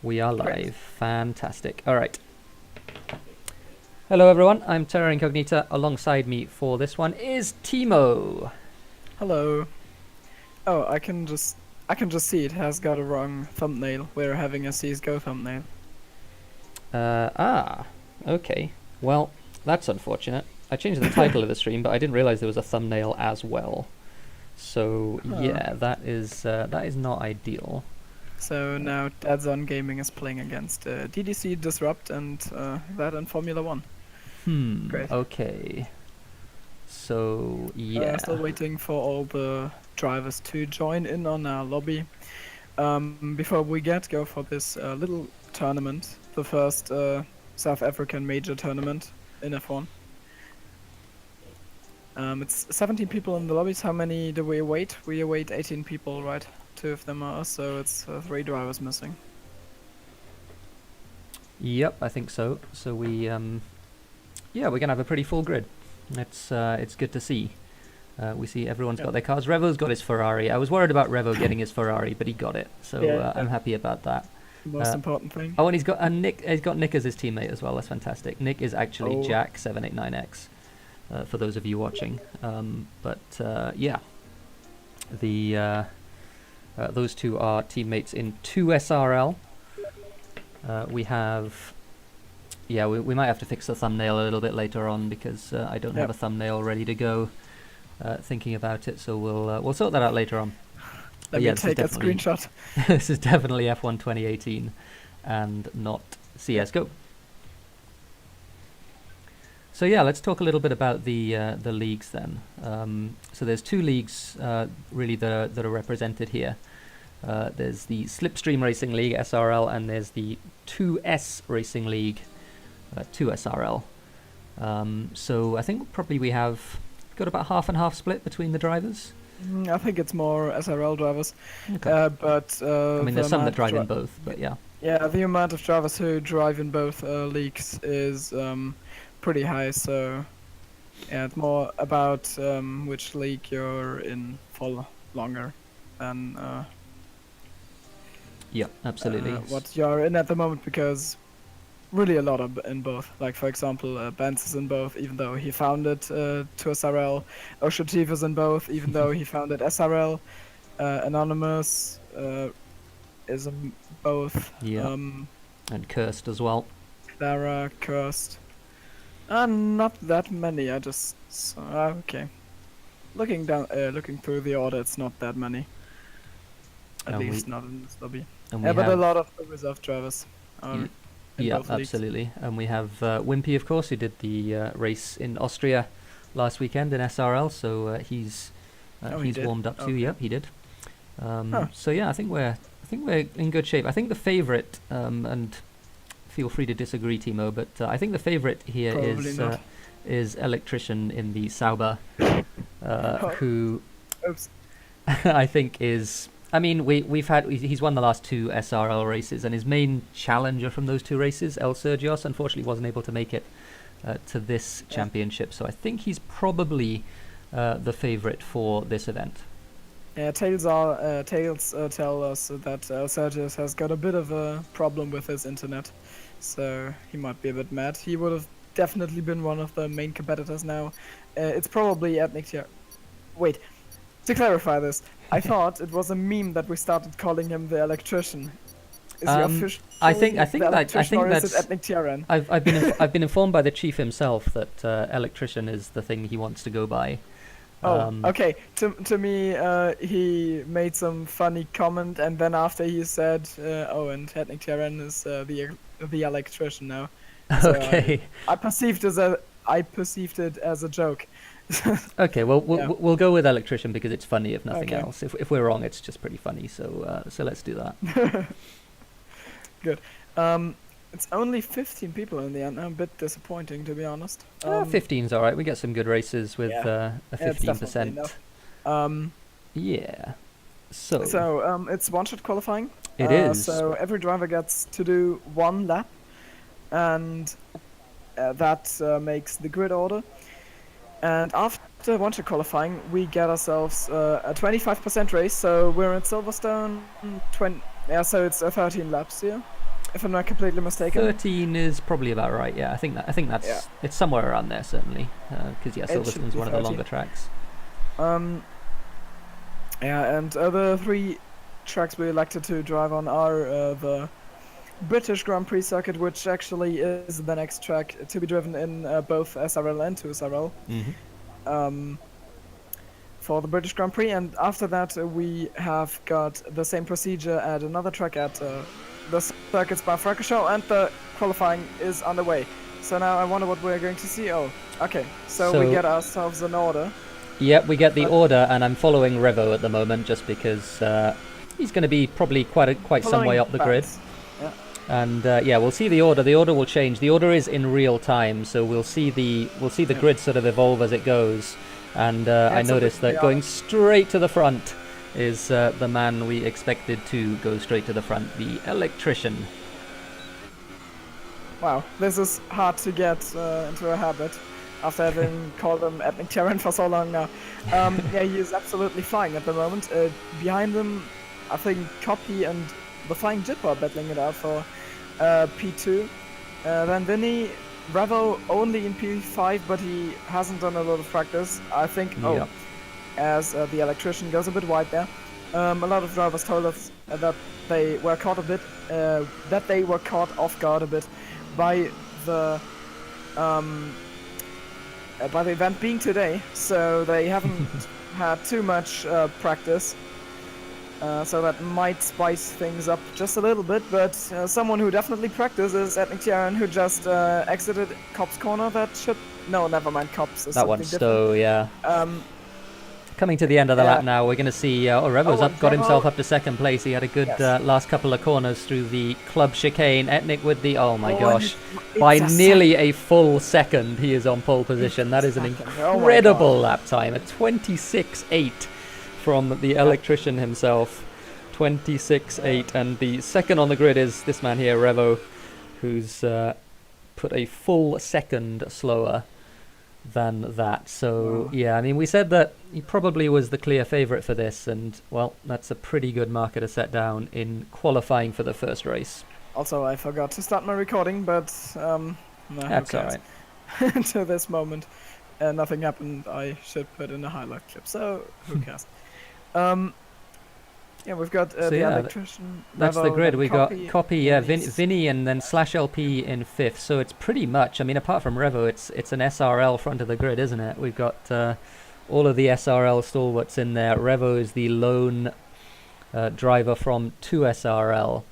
We are Great. live. Fantastic. All right. Hello, everyone. I'm Terra Incognita. Alongside me for this one is Timo. Hello. Oh, I can just see it has got a wrong thumbnail. We're having a CS:GO thumbnail. Okay. Well, that's unfortunate. I changed the title of the stream, but I didn't realize there was a thumbnail as well. So yeah, that is not ideal. So now Dadzone Gaming is playing against DDC Disrupt and that in Formula One. Great. Okay. So yeah. Still waiting for all the drivers to join in on our lobby. Before we go for this little tournament, the first South African major tournament in F1. It's 17 people in the lobbies. How many do we await? We await 18 people, right? 2 of them are us, so it's 3 drivers missing. Yep, I think so. So we yeah, we're gonna have a pretty full grid. It's good to see. We see everyone's got their cars. Revo's got his Ferrari. I was worried about Revo getting his Ferrari, but he got it. So I'm happy about that. Most important thing. Oh, and he's got Nick as his teammate as well. That's fantastic. Nick is actually Jack789X. For those of you watching, yeah, those two are teammates in 2SRL. We have, we might have to fix the thumbnail a little bit later on because I don't have a thumbnail ready to go. Thinking about it, so we'll sort that out later on. Let me take a screenshot. This is definitely F1 2018 and not CS:GO. So yeah, let's talk a little bit about the leagues then. So there's 2 leagues really that are represented here. There's the Slipstream Racing League SRL, and there's the 2S Racing League 2SRL. So I think probably we have got about half and half split between the drivers. I think it's more SRL drivers, okay. But I mean, there's some that drive in both, but yeah. Yeah, the amount of drivers who drive in both leagues is pretty high, so yeah, it's more about which league you're in for longer than yeah, absolutely. What you're in at the moment, because really a lot of in both. Like for example, Benz is in both, even though he founded 2SRL. Oshativ is in both, even though he founded SRL. Anonymous is in both. Yeah. And Cursed as well. Clara, Cursed. Not that many. I just okay. Looking through the order, it's not that many. At least not in this lobby. But a lot of the reserve drivers. Yeah, absolutely. And we have Wimpy, of course, who did the race in Austria last weekend in SRL. So he's warmed up too. Okay. Yep, he did. So yeah, I think we're in good shape. I think the favorite, and feel free to disagree, Timo, but I think the favorite here is Electrician in the Sauber, who I think is. I mean, he's won the last 2 SRL races, and his main challenger from those 2 races, El Sergios, unfortunately wasn't able to make it to this championship. So I think he's probably the favorite for this event. Yeah, Tails tell us that El Sergios has got a bit of a problem with his internet, so he might be a bit mad. He would have definitely been one of the main competitors now. It's probably Ethnic Tier. Wait, to clarify this, I thought it was a meme that we started calling him the Electrician. Is he officially I think that's Ethnic TRN? I've been informed by the chief himself that Electrician is the thing he wants to go by. Okay. To me, he made some funny comment, and then after he said, and Ethnic TRN is the Electrician now. So okay. I perceived it as a joke. Okay, well we'll go with Electrician because it's funny, if nothing else. If we're wrong, it's just pretty funny. So let's do that. Good. It's only 15 people in the end. I'm a bit disappointing, to be honest. 15's all right. We get some good races with a 15%. Yeah. So it's one-shot qualifying. It is. So every driver gets to do 1 lap, and that makes the grid order. And after one-shot qualifying, we get ourselves a 25% race. So we're at Silverstone. So it's 13 laps here. if I'm not completely mistaken. 13 is probably about right. Yeah, I think that's it's somewhere around there certainly. Because Silverstone's one of the longer tracks. Yeah, and the 3 tracks we elected to drive on are the British Grand Prix circuit, which actually is the next track to be driven in both SRL and 2SRL. For the British Grand Prix, and after that we have got the same procedure at another track at the circuit Spa-Francorchamps, and the qualifying is underway. So now I wonder what we're going to see. Oh, okay, so we get ourselves an order. Yep, we get the order, and I'm following Revo at the moment just because he's going to be probably quite some way up the grid. Yeah. And we'll see the order. The order will change. The order is in real time, so we'll see the grid sort of evolve as it goes. And I noticed that going straight to the front is the man we expected to go straight to the front, the electrician. Wow, this is hard to get into a habit after having called him Ethnic Terran for so long now. He is absolutely flying at the moment. Behind him, I think Copy and the Flying Jip are battling it out for P2. Then Vinny, Revo only in P5, but he hasn't done a lot of practice. I think, as the electrician goes a bit wide there. A lot of drivers told us that they were caught off guard a bit by the event being today, so they haven't had too much practice. So that might spice things up just a little bit, but someone who definitely practices Ethnic Terran, who just exited Cop's corner, never mind, Cop's is that one's Stowe, yeah. Coming to the end of the lap now, we're going to see Revo's got himself up to second place. He had a good last couple of corners through the club chicane. Ethnic with the, by nearly a full second, he is on pole position. That is an incredible lap time, a 26.8 from the electrician himself. 26.8, and the second on the grid is this man here, Revo, who's put a full second slower than that. So I mean, we said that he probably was the clear favourite for this, and well, that's a pretty good marker to set down in qualifying for the first race. Also, I forgot to start my recording, but that's alright. To this moment, nothing happened. I should put in a highlight clip, so who cares? We've got the electrician. That's Revo, the grid. We got Copy, Vinny, Vinny, and then /LP in fifth. So it's pretty much, I mean, apart from Revo, it's an SRL front of the grid, isn't it? We've got all of the SRL stalwarts in there. Revo is the lone driver from 2SRL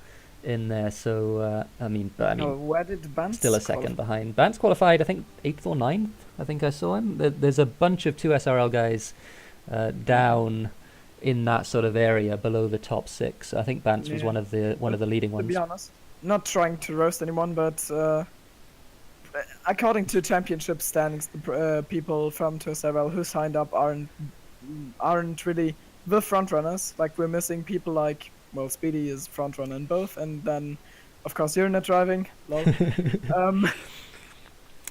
in there. So where did Bantz still a second behind. Bantz qualified, I think 8th or 9th. I think I saw him. There's a bunch of 2SRL guys down in that sort of area below the top 6. I think Bantz was one of the leading ones. To be honest, not trying to roast anyone, but according to championship standings, the people from 2SRL who signed up aren't really the front runners. Like, we're missing people like, well, Speedy is front runner in both, and then of course you're not driving. Lol.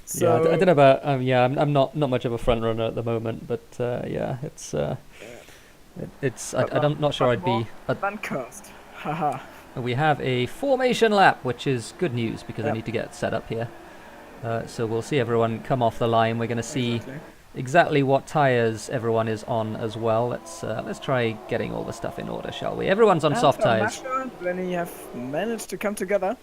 So I don't know about I'm not much of a front runner at the moment, but I'm not sure I'd be. Cursed. Haha. We have a formation lap, which is good news because I need to get set up here. So we'll see everyone come off the line. We're going to see exactly what tyres everyone is on as well. Let's try getting all the stuff in order, shall we? Everyone's on soft tyres. Tomasho and Vinny have managed to come together.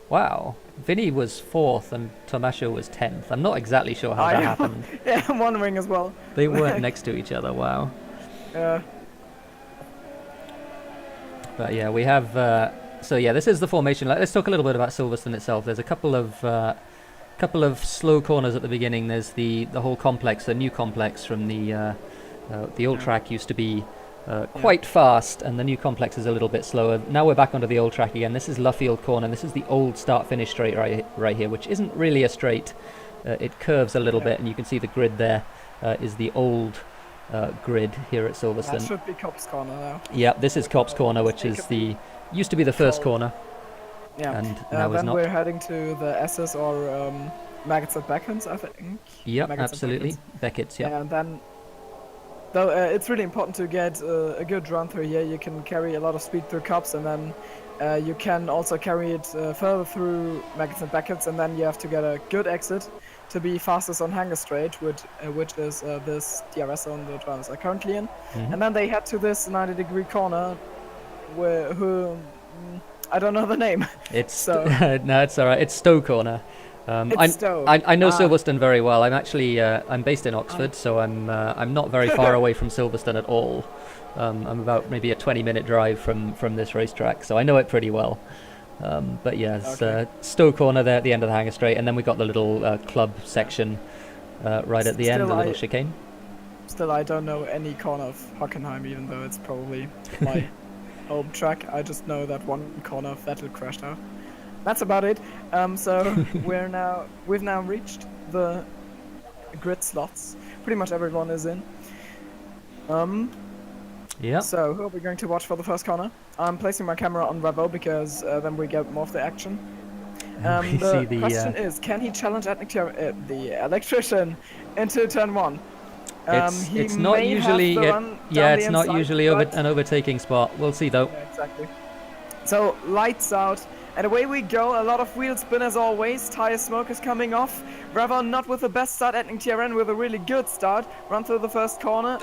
Wow, Vinny was 4th and Tomasho was 10th. I'm not exactly sure how that happened. Yeah, I'm wondering as well. They weren't next to each other. Wow. But yeah, we have. This is the formation. Let's talk a little bit about Silverstone itself. There's a couple of slow corners at the beginning. There's the whole complex, the new complex from the old track used to be quite fast, and the new complex is a little bit slower. Now we're back onto the old track again. This is Luffield Corner. This is the old start-finish straight right here, which isn't really a straight. It curves a little bit, and you can see the grid there is the old grid here at Silverstone. That should be Cop's Corner now. Yeah, this is Cop's Corner, which is used to be the first corner. Yeah, and now is not. We're heading to the SS or Maggots at Beckons, I think. Yep, absolutely. Beckett's, yeah. And then, though, it's really important to get a good run through here. You can carry a lot of speed through cups, and then You can also carry it further through Maggots and Beckets, and then you have to get a good exit to be fastest on Hanger Straight, which is this DRS zone the drivers are currently in. And then they head to this 90-degree corner, I don't know the name. It's so. No, it's all right. It's Stowe Corner. I know Silverstone very well. I'm actually I'm based in Oxford, so I'm not very far away from Silverstone at all. I'm about maybe a 20-minute drive from this racetrack, so I know it pretty well. But yeah, it's Stowe Corner there at the end of the Hanger Straight, and then we got the little club section right at the end, the little chicane. Still, I don't know any corner of Hockenheim, even though it's probably my home track. I just know that one corner Vettel crashed out. That's about it. So we've now reached the grid slots. Pretty much everyone is in. Yeah. So who are we going to watch for the first corner? I'm placing my camera on Revo because then we get more of the action. The question is, can he challenge the electrician into turn 1? It's not usually. It's not usually an overtaking spot. We'll see though. Yeah, exactly. So lights out. And away we go, a lot of wheel spin as always, tire smoke is coming off. Revo not with the best start, Etnik TRN with a really good start. Run through the first corner.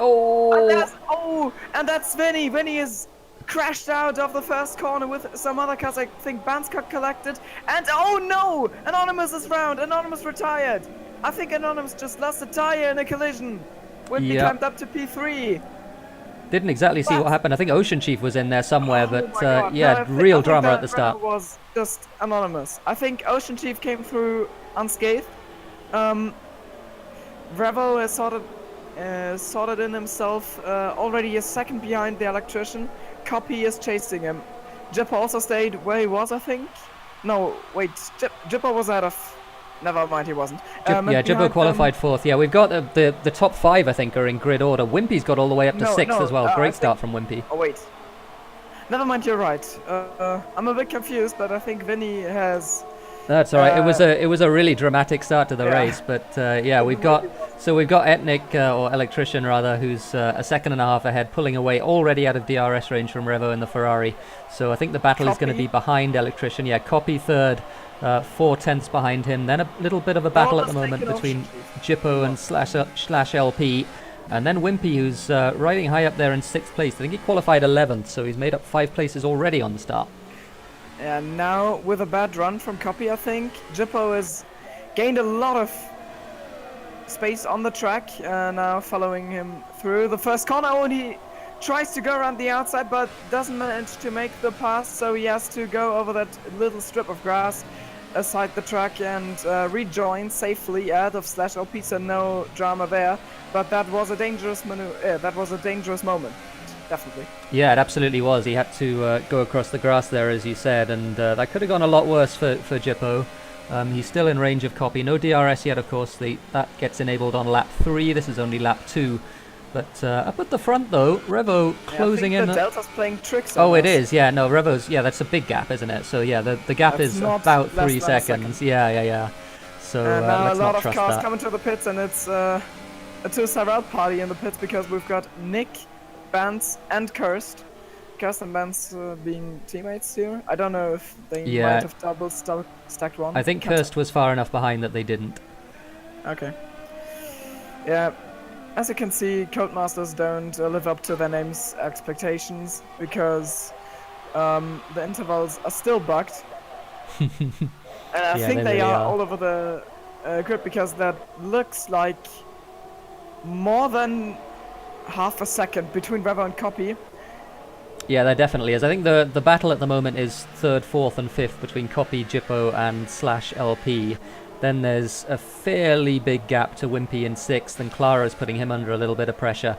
And that's Vinny. Vinny is crashed out of the first corner with some other cars. I think Bands got collected. And oh no! Anonymous is round. Anonymous retired. I think Anonymous just lost a tire in a collision when he climbed up to P3. Didn't exactly see what happened. I think Ocean Chief was in there somewhere, but real drama at the start. Was just Anonymous. I think Ocean Chief came through unscathed. Revo is sorted in himself, already a second behind the electrician. Copy is chasing him. Jipper also stayed where he was, I think. No, wait, Jipper was out of... Never mind, he wasn't. Jibbo qualified 4th. Yeah, we've got the top 5, I think, are in grid order. Wimpy's got all the way up to 6th as well. Great start from Wimpy. Oh, wait. Never mind, you're right. I'm a bit confused, but I think Vinny has... That's all right. It was a really dramatic start to the race, but we've got Etnik or Electrician rather, who's a second and a half ahead, pulling away already out of DRS range from Revo in the Ferrari. So I think the battle is going to be behind Electrician. Yeah, Copy third. 4 tenths behind him. Then a little bit of a battle at the moment between Jippo and slash LP, and then Wimpy, who's riding high up there in 6th place. I think he qualified 11th, so he's made up 5 places already on the start. And now with a bad run from Copy, I think Jippo has gained a lot of space on the track. Now following him through the first corner. Oh, and he tries to go around the outside, but doesn't manage to make the pass, so he has to go over that little strip of grass aside the track and rejoin safely out of slash LP, so no drama there. But that was a dangerous maneuver. That was a dangerous moment, definitely. Yeah, it absolutely was. He had to go across the grass there, as you said, and that could have gone a lot worse for Jippo. He's still in range of Copy. No DRS yet, of course. That gets enabled on lap 3. This is only lap 2. But up at the front, though, Revo closing in. The Delta's playing tricks on us. It is. Yeah, no, Revo's. Yeah, that's a big gap, isn't it? So yeah, the gap is about 3 seconds. Yeah. So now let's a lot not of trust cars that. coming to the pits, and it's a two-side party in the pits because we've got Nick, Bands, and Kirst. Kirst and Bands being teammates here. I don't know if they might have double stacked one. I think Kirst was far enough behind that they didn't. Okay. Yeah. As you can see, Codemasters don't live up to their name's expectations because the intervals are still bugged. And I think they are all over the grid because that looks like more than half a second between Revo and Copy. Yeah, there definitely is. I think the battle at the moment is 3rd, 4th and 5th between Copy, Jippo and slash LP. Then there's a fairly big gap to Wimpy in 6th, and Clara's putting him under a little bit of pressure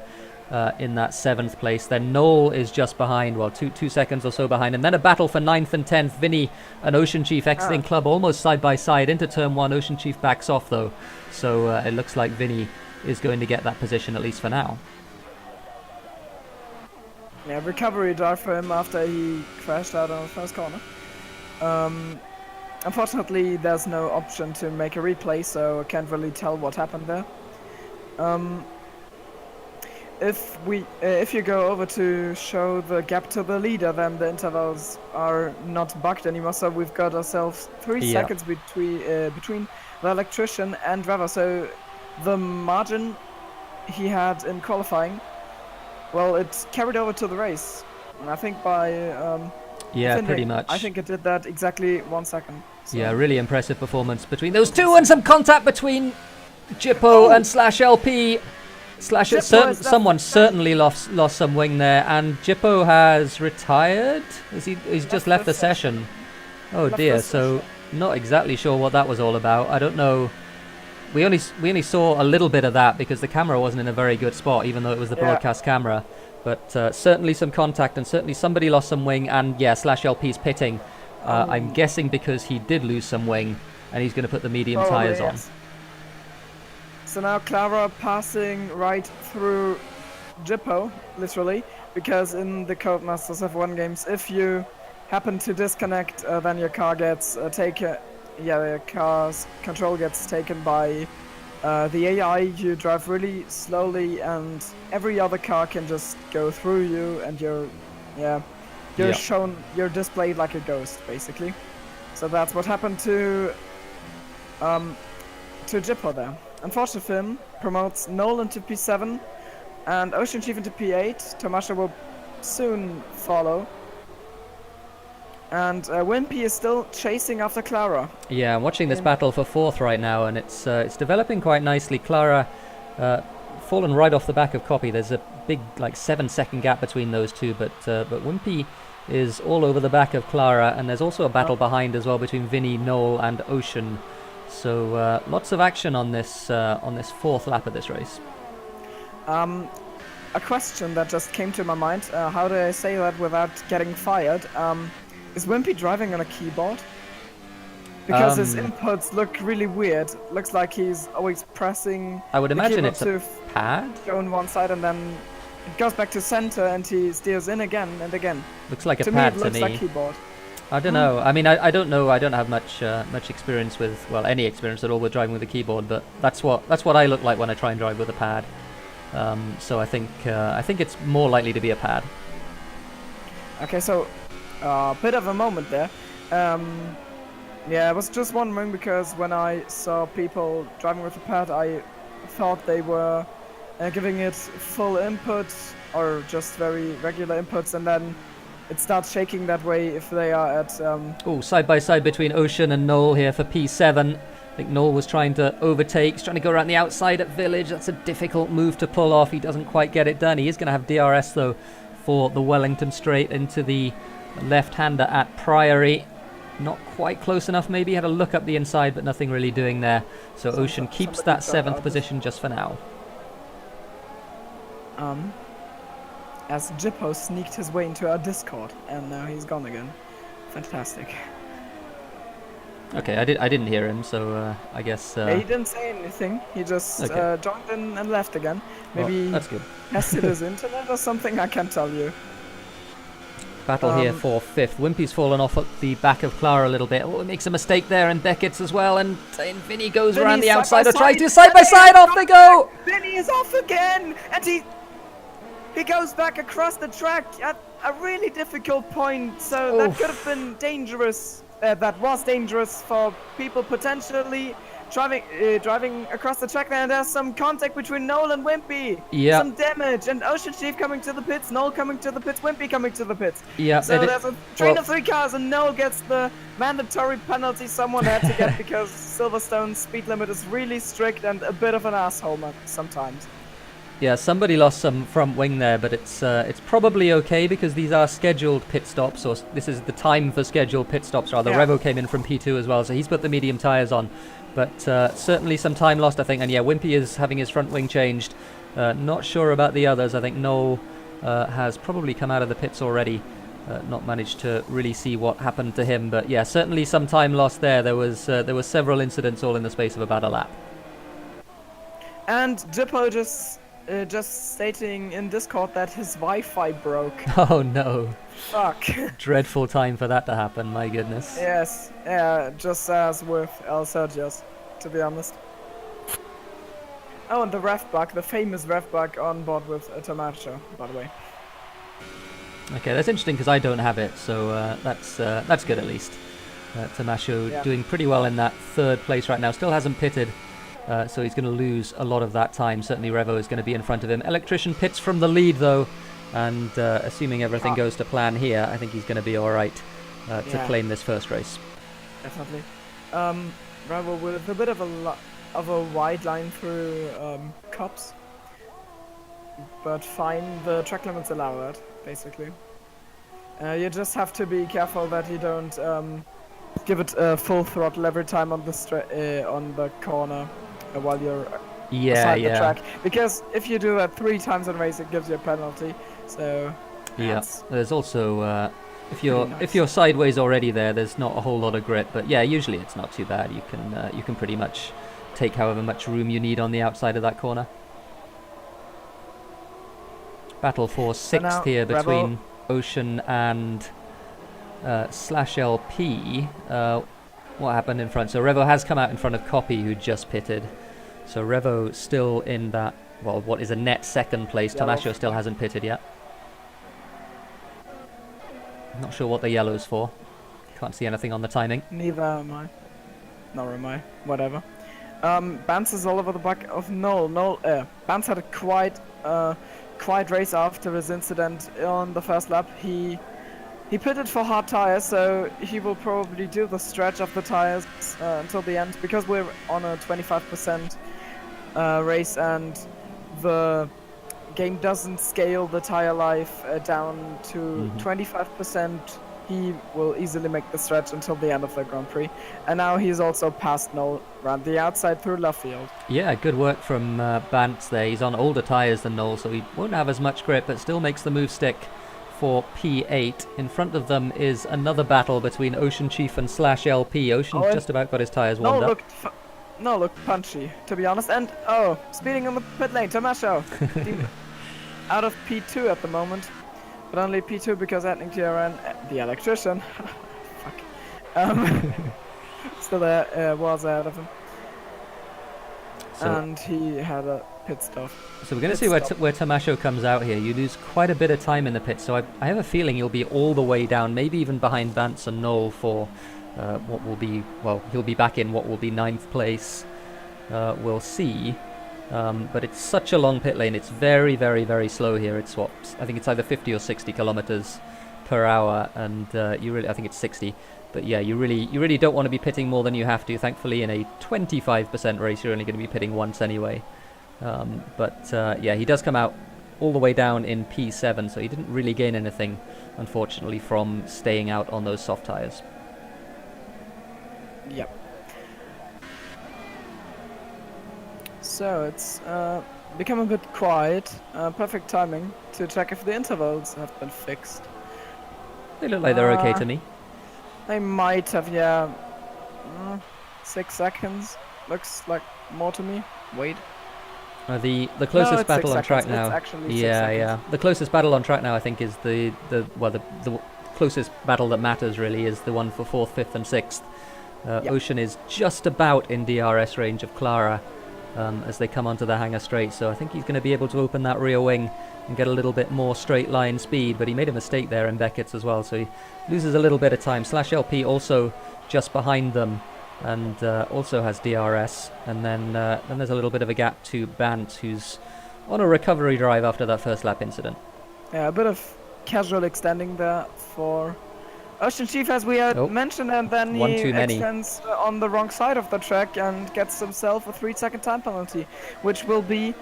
in that 7th place. Then Noel is just behind, well, two seconds or so behind. And then a battle for 9th and 10th. Vinny and Ocean Chief exiting club almost side by side into turn 1. Ocean Chief backs off, though. So it looks like Vinny is going to get that position, at least for now. Yeah, recovery drive for him after he crashed out on the first corner. Unfortunately, there's no option to make a replay, so I can't really tell what happened there. if you go over to show the gap to the leader, then the intervals are not bugged anymore. So we've got ourselves 3 seconds between the electrician and driver. So the margin he had in qualifying, well, it carried over to the race. And I think by pretty much. I think it did that exactly 1 second. So. Yeah, really impressive performance between those two, and some contact between Jippo and /LP. Someone certainly lost some wing there, and Jippo has retired. He's just left the session. Oh dear, so not exactly sure what that was all about. I don't know. We only saw a little bit of that because the camera wasn't in a very good spot, even though it was the broadcast camera. But certainly some contact, and certainly somebody lost some wing, and /LP's pitting. I'm guessing because he did lose some wing, and he's going to put the medium tyres on. So now Clara passing right through Jippo, literally, because in the Codemasters F1 games, if you happen to disconnect, then your car gets taken. Yeah, your car's control gets taken by the AI. You drive really slowly, and every other car can just go through you, and you're displayed like a ghost, basically. So that's what happened to Jippo there. Unfortunately for him, promotes Nolan to P7 and Ocean Chief into P8. Tomasha will soon follow. And Wimpy is still chasing after Clara. Yeah, I'm watching this battle for 4th right now, and it's developing quite nicely. Clara fallen right off the back of Copy. There's a big 7-second gap between those two, but Wimpy is all over the back of Clara, and there's also a battle behind as well between Vinny, Noel, and Ocean. So lots of action on this 4th lap of this race. A question that just came to my mind, how do I say that without getting fired? Is Wimpy driving on a keyboard? Because his inputs look really weird. Looks like he's always pressing. I would imagine it's a pad. Go on one side and then it goes back to center and he steers in again and again. Looks like a pad to me. Looks like keyboard. I don't know. I mean, I don't know. I don't have much experience with, well, any experience at all with driving with a keyboard. But that's what I look like when I try and drive with a pad. So I think it's more likely to be a pad. Okay, so a bit of a moment there. Yeah, I was just wondering because when I saw people driving with a pad, I thought they were giving it full input or just very regular inputs, and then it starts shaking that way if they are at... side by side between Ocean and Noel here for P7. I think Noel was trying to overtake. He's trying to go around the outside at Village. That's a difficult move to pull off. He doesn't quite get it done. He is going to have DRS, though, for the Wellington straight into the left-hander at Priory. Not quite close enough, maybe. Had a look up the inside, but nothing really doing there. So Ocean keeps that 7th position just for now. As Jippo sneaked his way into our Discord, and now he's gone again. Fantastic. Okay, I didn't hear him, so I guess... Yeah, he didn't say anything. He just joined in and left again. Maybe that's good. Tested his internet or something, I can't tell you. Battle here for 5th. Wimpy's fallen off at the back of Clara a little bit. Oh, it makes a mistake there, and Beckett's as well, and Vinny goes around the outside, or tries to side-by-side, off they go! Vinny is off again, and he goes back across the track at a really difficult point, so that could have been dangerous. That was dangerous for people potentially driving across the track there, and there's some contact between Noel and Wimpy. Yeah. Some damage, and Ocean Chief coming to the pits, Noel coming to the pits, Wimpy coming to the pits. Yeah. So there's a train of 3 cars, and Noel gets the mandatory penalty someone had to get because Silverstone's speed limit is really strict and a bit of an asshole sometimes. Yeah, somebody lost some front wing there, but it's probably okay because these are scheduled pit stops, or this is the time for scheduled pit stops rather. Yeah. Revo came in from P2 as well, so he's put the medium tyres on. But certainly some time lost, I think. And yeah, Wimpy is having his front wing changed. Not sure about the others. I think Noel has probably come out of the pits already. Not managed to really see what happened to him. But yeah, certainly some time lost there. There was several incidents all in the space of about a lap. And Jippo just stating in Discord that his Wi-Fi broke. Oh no. Fuck. Dreadful time for that to happen, my goodness. Yes, yeah, just as with El Sergio's, to be honest. Oh, and the ref bug, the famous ref bug on board with Tamacho, by the way. Okay, that's interesting because I don't have it, so that's good at least. Tamacho doing pretty well in that third place right now. Still hasn't pitted, so he's going to lose a lot of that time. Certainly Revo is going to be in front of him. Electrician pits from the lead though, and assuming everything goes to plan here, I think he's going to be all right to claim this first race. Definitely. Revo with a bit of a wide line through Copse, but fine. The track limits allow that, basically. You just have to be careful that you don't give it full throttle every time on the corner while you're beside the track. Because if you do that 3 times in a race, it gives you a penalty. So there's also if you're sideways already there's not a whole lot of grip. But yeah, usually it's not too bad. You can pretty much take however much room you need on the outside of that corner. Battle for 6th here between Ocean and Slash LP. What happened in front? So Revo has come out in front of Copy, who just pitted. So Revo still in that, well, what is a net second place. Tamacho still hasn't pitted yet. Not sure what the yellow's for. Can't see anything on the timing. Neither am I. Nor am I. Whatever. Bance is all over the back of Noel. Bance had a quiet race after his incident on the first lap. He pitted for hard tires, so he will probably do the stretch of the tires until the end, because we're on a 25% race and the game doesn't scale the tire life down to 25%. He will easily make the stretch until the end of the Grand Prix. And now he's also passed Noel around the outside through left field. Yeah, good work from Bance there. He's on older tyres than Noel, so he won't have as much grip, but still makes the move stick for P8. In front of them is another battle between Ocean Chief and Slash LP. Ocean just about got his tyres warmed up. Noel looked punchy, to be honest. And, speeding on the pit lane, Tamacho. Out of P2 at the moment. But only P2 because Edning TRN, the electrician, still there, was ahead of him. So, and he had a pit stop. So we're going to see where Tamacho comes out here. You lose quite a bit of time in the pit, so I have a feeling you'll be all the way down, maybe even behind Bance and Noel for what will be, well, he'll be back in what will be 9th place. We'll see. But it's such a long pit lane. It's very, very, very slow here. It's I think it's either 50 or 60 kilometers per hour, and I think it's 60. But yeah, you really don't want to be pitting more than you have to. Thankfully, in a 25% race, you're only going to be pitting once anyway. Yeah, he does come out all the way down in P7, so he didn't really gain anything, unfortunately, from staying out on those soft tires. Yep. So it's become a bit quiet. Perfect timing to check if the intervals have been fixed. They look like they're okay to me. They might have, 6 seconds. Looks like more to me. Wait. The closest battle on track now. Yeah. The closest battle on track now, I think, is the closest battle that matters really is the one for 4th, 5th, and 6th. Ocean is just about in DRS range of Clara. As they come onto the hangar straight, so I think he's going to be able to open that rear wing and get a little bit more straight line speed, but he made a mistake there in Beckett's as well, so he loses a little bit of time. Slash LP also just behind them and also has DRS, and then there's a little bit of a gap to Bant, who's on a recovery drive after that first lap incident. Yeah, a bit of casual extending there for Ocean Chief, as we had mentioned, and then he extends on the wrong side of the track and gets himself a 3-second time penalty, which will be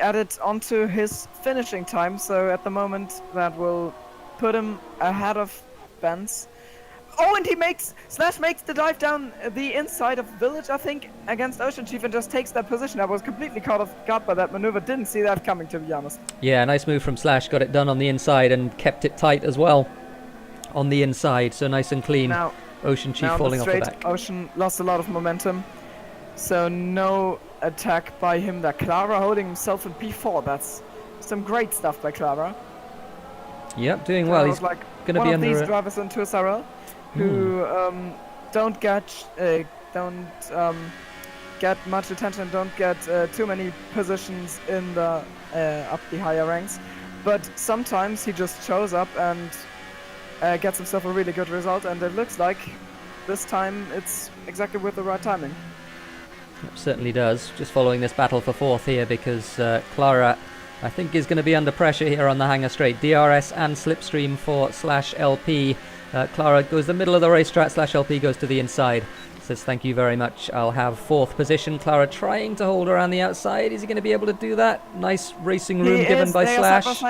added onto his finishing time. So at the moment, that will put him ahead of Bance. Oh, and Slash makes the dive down the inside of Village, I think, against Ocean Chief, and just takes that position. I was completely caught off guard by that maneuver. Didn't see that coming, to be honest. Yeah, nice move from Slash. Got it done on the inside and kept it tight as well on the inside. So nice and clean. Now, Ocean Chief falling off the back. Ocean lost a lot of momentum. So no attack by him there. Clara holding himself in P4. That's some great stuff by Clara. Yep, doing well. He's going to be one under of these drivers into SRL. Who don't get get much attention, don't get too many positions in the up the higher ranks, but sometimes he just shows up and gets himself a really good result, and it looks like this time it's exactly with the right timing. It certainly does. Just following this battle for fourth here, because Clara, I think, is going to be under pressure here on the Hangar Straight. DRS and Slipstream for /LP. Clara goes the middle of the racetrack, /LP goes to the inside. Says thank you very much, I'll have fourth position. Clara trying to hold around the outside. Is he going to be able to do that? Nice racing room given by Slash.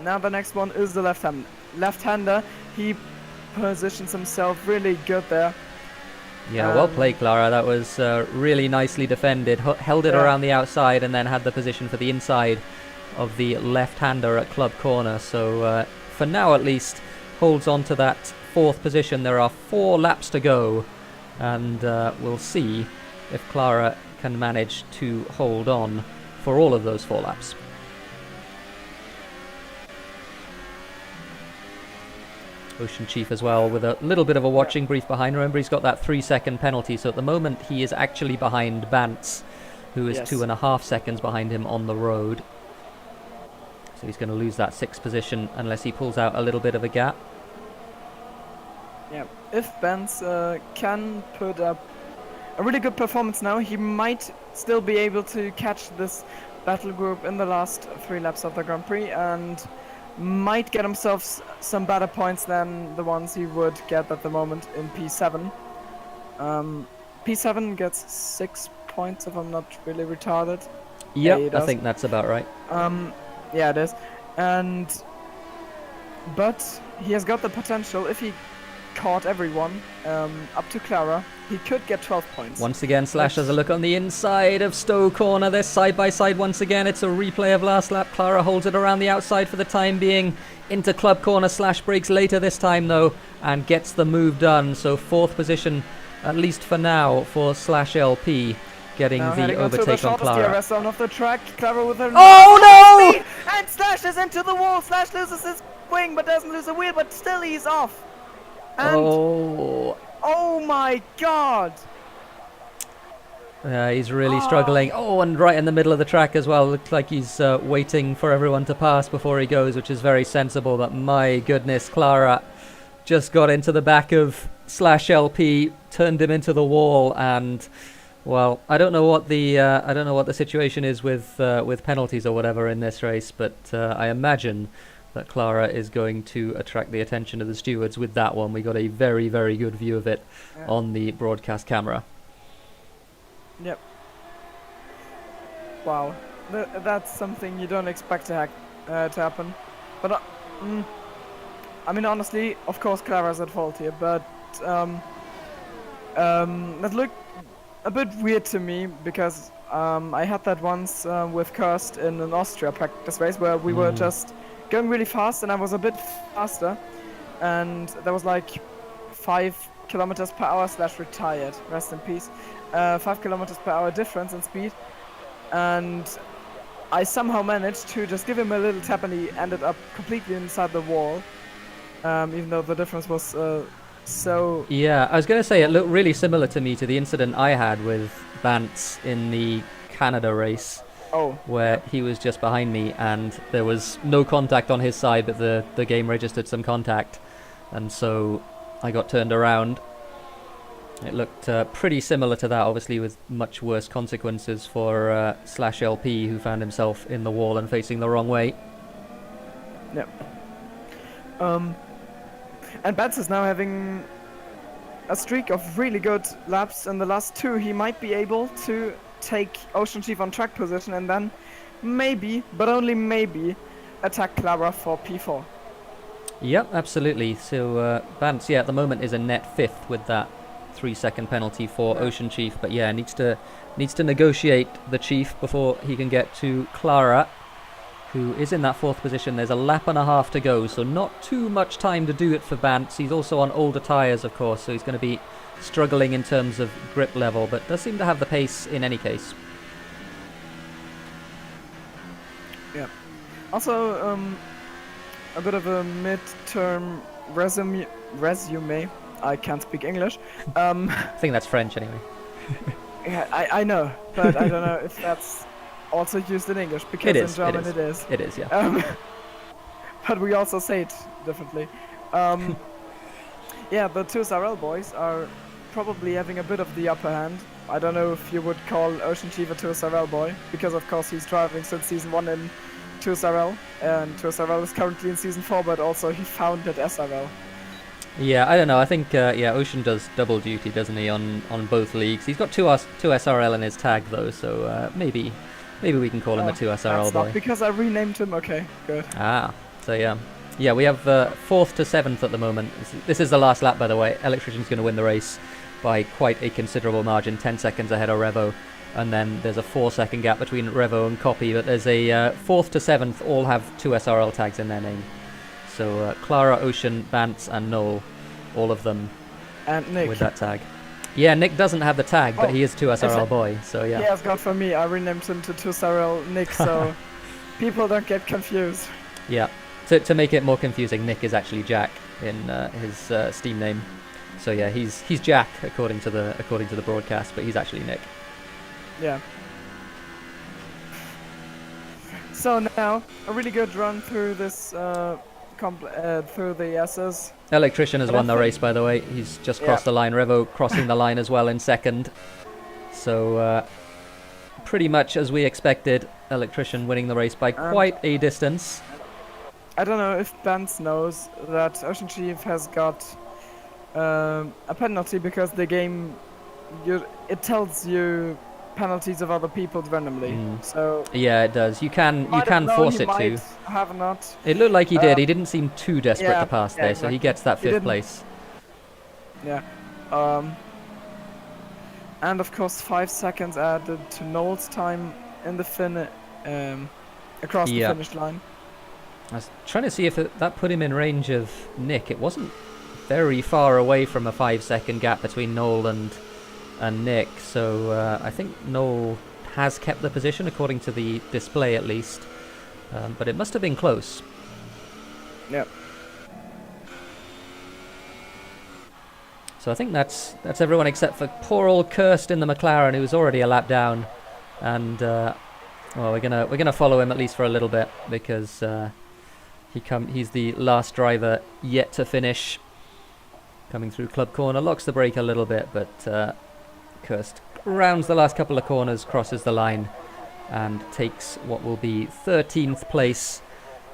Now the next one is the left-hander. He positions himself really good there. Yeah, well played, Clara. That was really nicely defended. Held it around the outside and then had the position for the inside of the left-hander at club corner. So for now at least, holds on to that fourth position. There are 4 laps to go, and we'll see if Clara can manage to hold on for all of those 4 laps. Ocean Chief as well with a little bit of a watching brief behind. Remember, he's got that 3-second penalty, so at the moment he is actually behind Bantz, who is 2.5 seconds behind him on the road. So he's going to lose that 6th position unless he pulls out a little bit of a gap. Yeah, if Bantz can put up a really good performance now, he might still be able to catch this battle group in the last 3 laps of the Grand Prix, and might get himself some better points than the ones he would get at the moment in P7. P7 gets 6 points if I'm not really retarded. Yep, I think that's about right. Yeah, it is. But he has got the potential, if he caught everyone up to Clara, he could get 12 points. Once again, Slash has a look on the inside of Stowe Corner. They're side by side once again. It's a replay of last lap. Clara holds it around the outside for the time being. Into club corner. Slash breaks later this time though and gets the move done. So 4th position, at least for now, for /LP, getting now the overtake on Clara. DRS on off the track. Clara with her oh no! And Slash is into the wall. Slash loses his wing but doesn't lose a wheel, but still he's off. And oh my god! He's really struggling. Oh, and right in the middle of the track as well. Looks like he's waiting for everyone to pass before he goes, which is very sensible. But my goodness, Clara just got into the back of /LP, turned him into the wall, and well, I don't know what the situation is with penalties or whatever in this race, but I imagine that Clara is going to attract the attention of the stewards with that one. We got a very, very good view of it on the broadcast camera. Yep. Wow, that's something you don't expect to happen. But I mean, honestly, of course, Clara's at fault here, but that looked a bit weird to me because I had that once with Kirst in an Austria practice race where we were just going really fast and I was a bit faster, and there was like 5 kilometers per hour /retired, rest in peace, 5 kilometers per hour difference in speed, and I somehow managed to just give him a little tap and he ended up completely inside the wall, even though the difference was so... Yeah, I was going to say it looked really similar to me to the incident I had with Bantz in the Canada race. Where he was just behind me and there was no contact on his side, but the game registered some contact, and so I got turned around. It looked pretty similar to that, obviously with much worse consequences for /LP, who found himself in the wall and facing the wrong way. Yep. And Bantz is now having a streak of really good laps. In the last 2 he might be able to take Ocean Chief on track position and then maybe, but only maybe, attack Clara for P4. Yep, absolutely. So Bantz, at the moment is a net 5th with that 3-second penalty for Ocean Chief, but needs to negotiate the Chief before he can get to Clara, who is in that 4th position. There's a lap and a half to go, so not too much time to do it for Bantz. He's also on older tyres, of course, so he's going to be struggling in terms of grip level, but does seem to have the pace in any case. Yeah. Also, a bit of a mid-term resume. I can't speak English. I think that's French anyway. Yeah, I know, but I don't know if that's also used in English, because in German it is. It is, yeah. But we also say it differently. Yeah, the two Zarel boys are probably having a bit of the upper hand. I don't know if you would call Ocean Chief a Two Zarel boy, because of course he's driving since season 1 in Two Zarel, and Two Zarel is currently in season 4, but also he founded SRL. Yeah, I don't know. I think Ocean does double duty, doesn't he, on both leagues? He's got two SRL in his tag though, so maybe we can call him a 2 SRL boy. Not because I renamed him. Okay, good. So yeah, we have 4th to 7th at the moment. This is the last lap, by the way. Electrician's going to win the race by quite a considerable margin, 10 seconds ahead of Revo, and then there's a 4-second gap between Revo and Copy. But there's a 4th to 7th all have 2 SRL tags in their name. So Clara, Ocean, Bance, and Noel, all of them and Nick with that tag. Yeah, Nick doesn't have the tag, but he is 2 SRL boy, so yeah. Yeah, it's got for me. I renamed him to 2 SRL Nick, so people don't get confused. Yeah, to make it more confusing, Nick is actually Jack in his Steam name. So yeah, he's Jack according to the broadcast, but he's actually Nick. Yeah. So now a really good run through this through the S's. Electrician has won the race, by the way. He's just crossed the line. Revo crossing the line as well in second. So pretty much as we expected, Electrician winning the race by quite a distance. I don't know if Bance knows that Ocean Chief has got a penalty, because the game it tells you penalties of other people randomly. So yeah, it does. You can force it to. Have not. It looked like he did. He didn't seem too desperate to pass there, exactly. So he gets that 5th place. Yeah. And of course 5 seconds added to Noel's time in the across the finish line. I was trying to see if that put him in range of Nick. It wasn't very far away from a 5-second gap between Noel and Nick, so I think Noel has kept the position according to the display at least, but it must have been close. Yep. So I think that's everyone except for poor old Kirst in the McLaren, who was already a lap down, and well, we're gonna follow him at least for a little bit, because he's the last driver yet to finish. Coming through Club Corner, locks the brake a little bit, but Kirst rounds the last couple of corners, crosses the line, and takes what will be 13th place.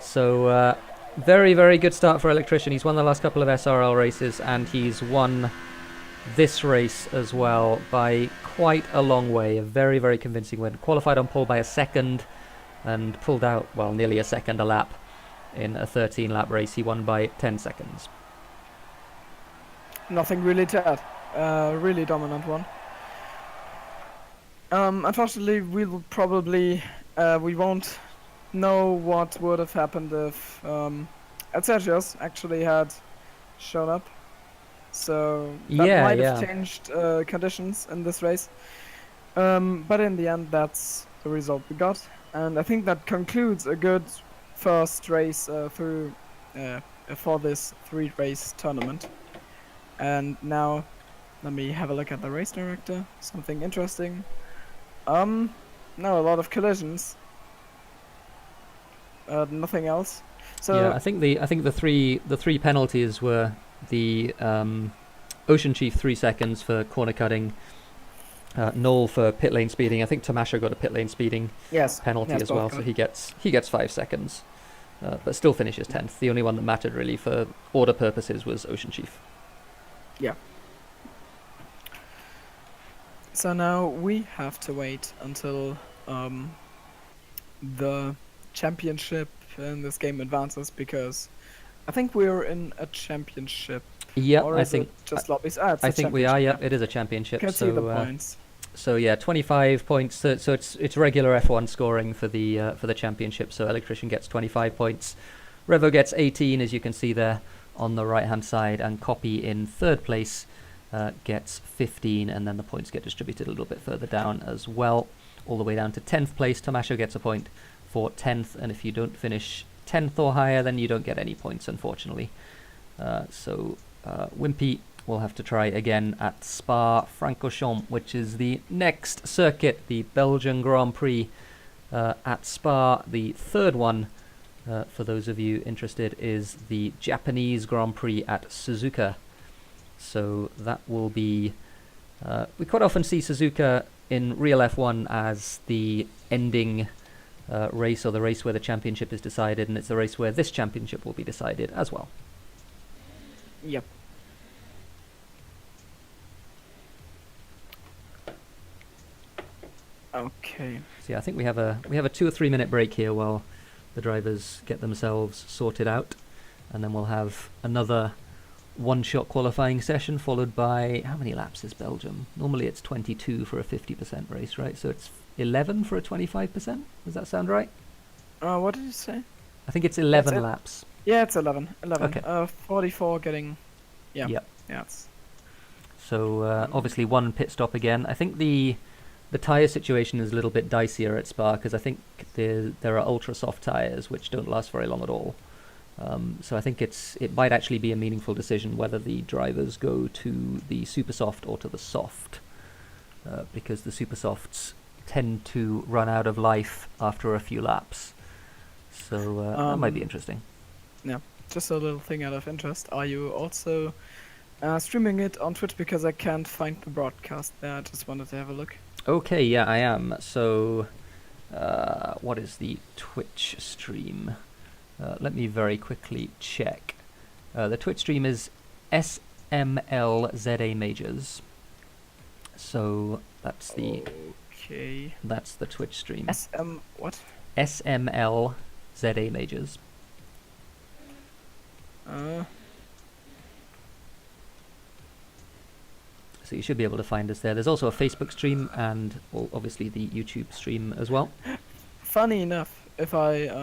So very, very good start for Electrician. He's won the last couple of SRL races, and he's won this race as well by quite a long way. A very, very convincing win. Qualified on pole by a second and pulled out, well, nearly a second a lap in a 13-lap race. He won by 10 seconds. Nothing really to add. Really dominant one. Unfortunately, we'll probably we won't know what would have happened if Sergios actually had shown up. So that might have changed conditions in this race. But in the end, that's the result we got, and I think that concludes a good first race through for this 3-race tournament. And now, let me have a look at the race director. Something interesting. No, a lot of collisions. Nothing else. So yeah, I think the three penalties were the Ocean Chief 3 seconds for corner cutting, Noel for pit lane speeding. I think Tamasha got a pit lane speeding penalty as well, so he gets 5 seconds, but still finishes 10th. The only one that mattered really for order purposes was Ocean Chief. Yeah. So now we have to wait until the championship in this game advances, because I think we're in a championship. Yeah, I think just lobbies. I think we are. Yeah, it is a championship. You can see the points. So yeah, 25 points. So it's regular F1 scoring for the championship. So Electrician gets 25 points. Revo gets 18, as you can see there on the right hand side, and Copy in 3rd place gets 15, and then the points get distributed a little bit further down as well, all the way down to 10th place. Tamasha gets a point for 10th, and if you don't finish 10th or higher, then you don't get any points, unfortunately. So Wimpy we'll have to try again at Spa-Francorchamps, which is the next circuit, the Belgian Grand Prix at Spa. The third one, for those of you interested, is the Japanese Grand Prix at Suzuka. So that will be... we quite often see Suzuka in real F1 as the ending race, or the race where the championship is decided, and it's the race where this championship will be decided as well. Yep. Okay. So yeah, I think we have a 2 or 3 minute break here while the drivers get themselves sorted out, and then we'll have another one-shot qualifying session followed by, how many laps is Belgium? Normally it's 22 for a 50% race, right? So it's 11 for a 25%? Does that sound right? What did you say? I think it's 11 laps. Yeah, it's 11. 11. Okay. 44 getting... Yeah. Yep. Yeah, it's... So obviously one pit stop again. I think the tyre situation is a little bit dicier at Spa because I think there are ultra soft tyres which don't last very long at all. So I think it might actually be a meaningful decision whether the drivers go to the super soft or to the soft, because the super softs tend to run out of life after a few laps. So that might be interesting. Yeah, just a little thing out of interest. Are you also streaming it on Twitch? Because I can't find the broadcast there. I just wanted to have a look. Okay, yeah, I am. So what is the Twitch stream? Let me very quickly check. The Twitch stream is SMLZA Majors. So that's the Twitch stream. What? SMLZA Majors. So you should be able to find us there. There's also a Facebook stream and obviously the YouTube stream as well. Funny enough, if I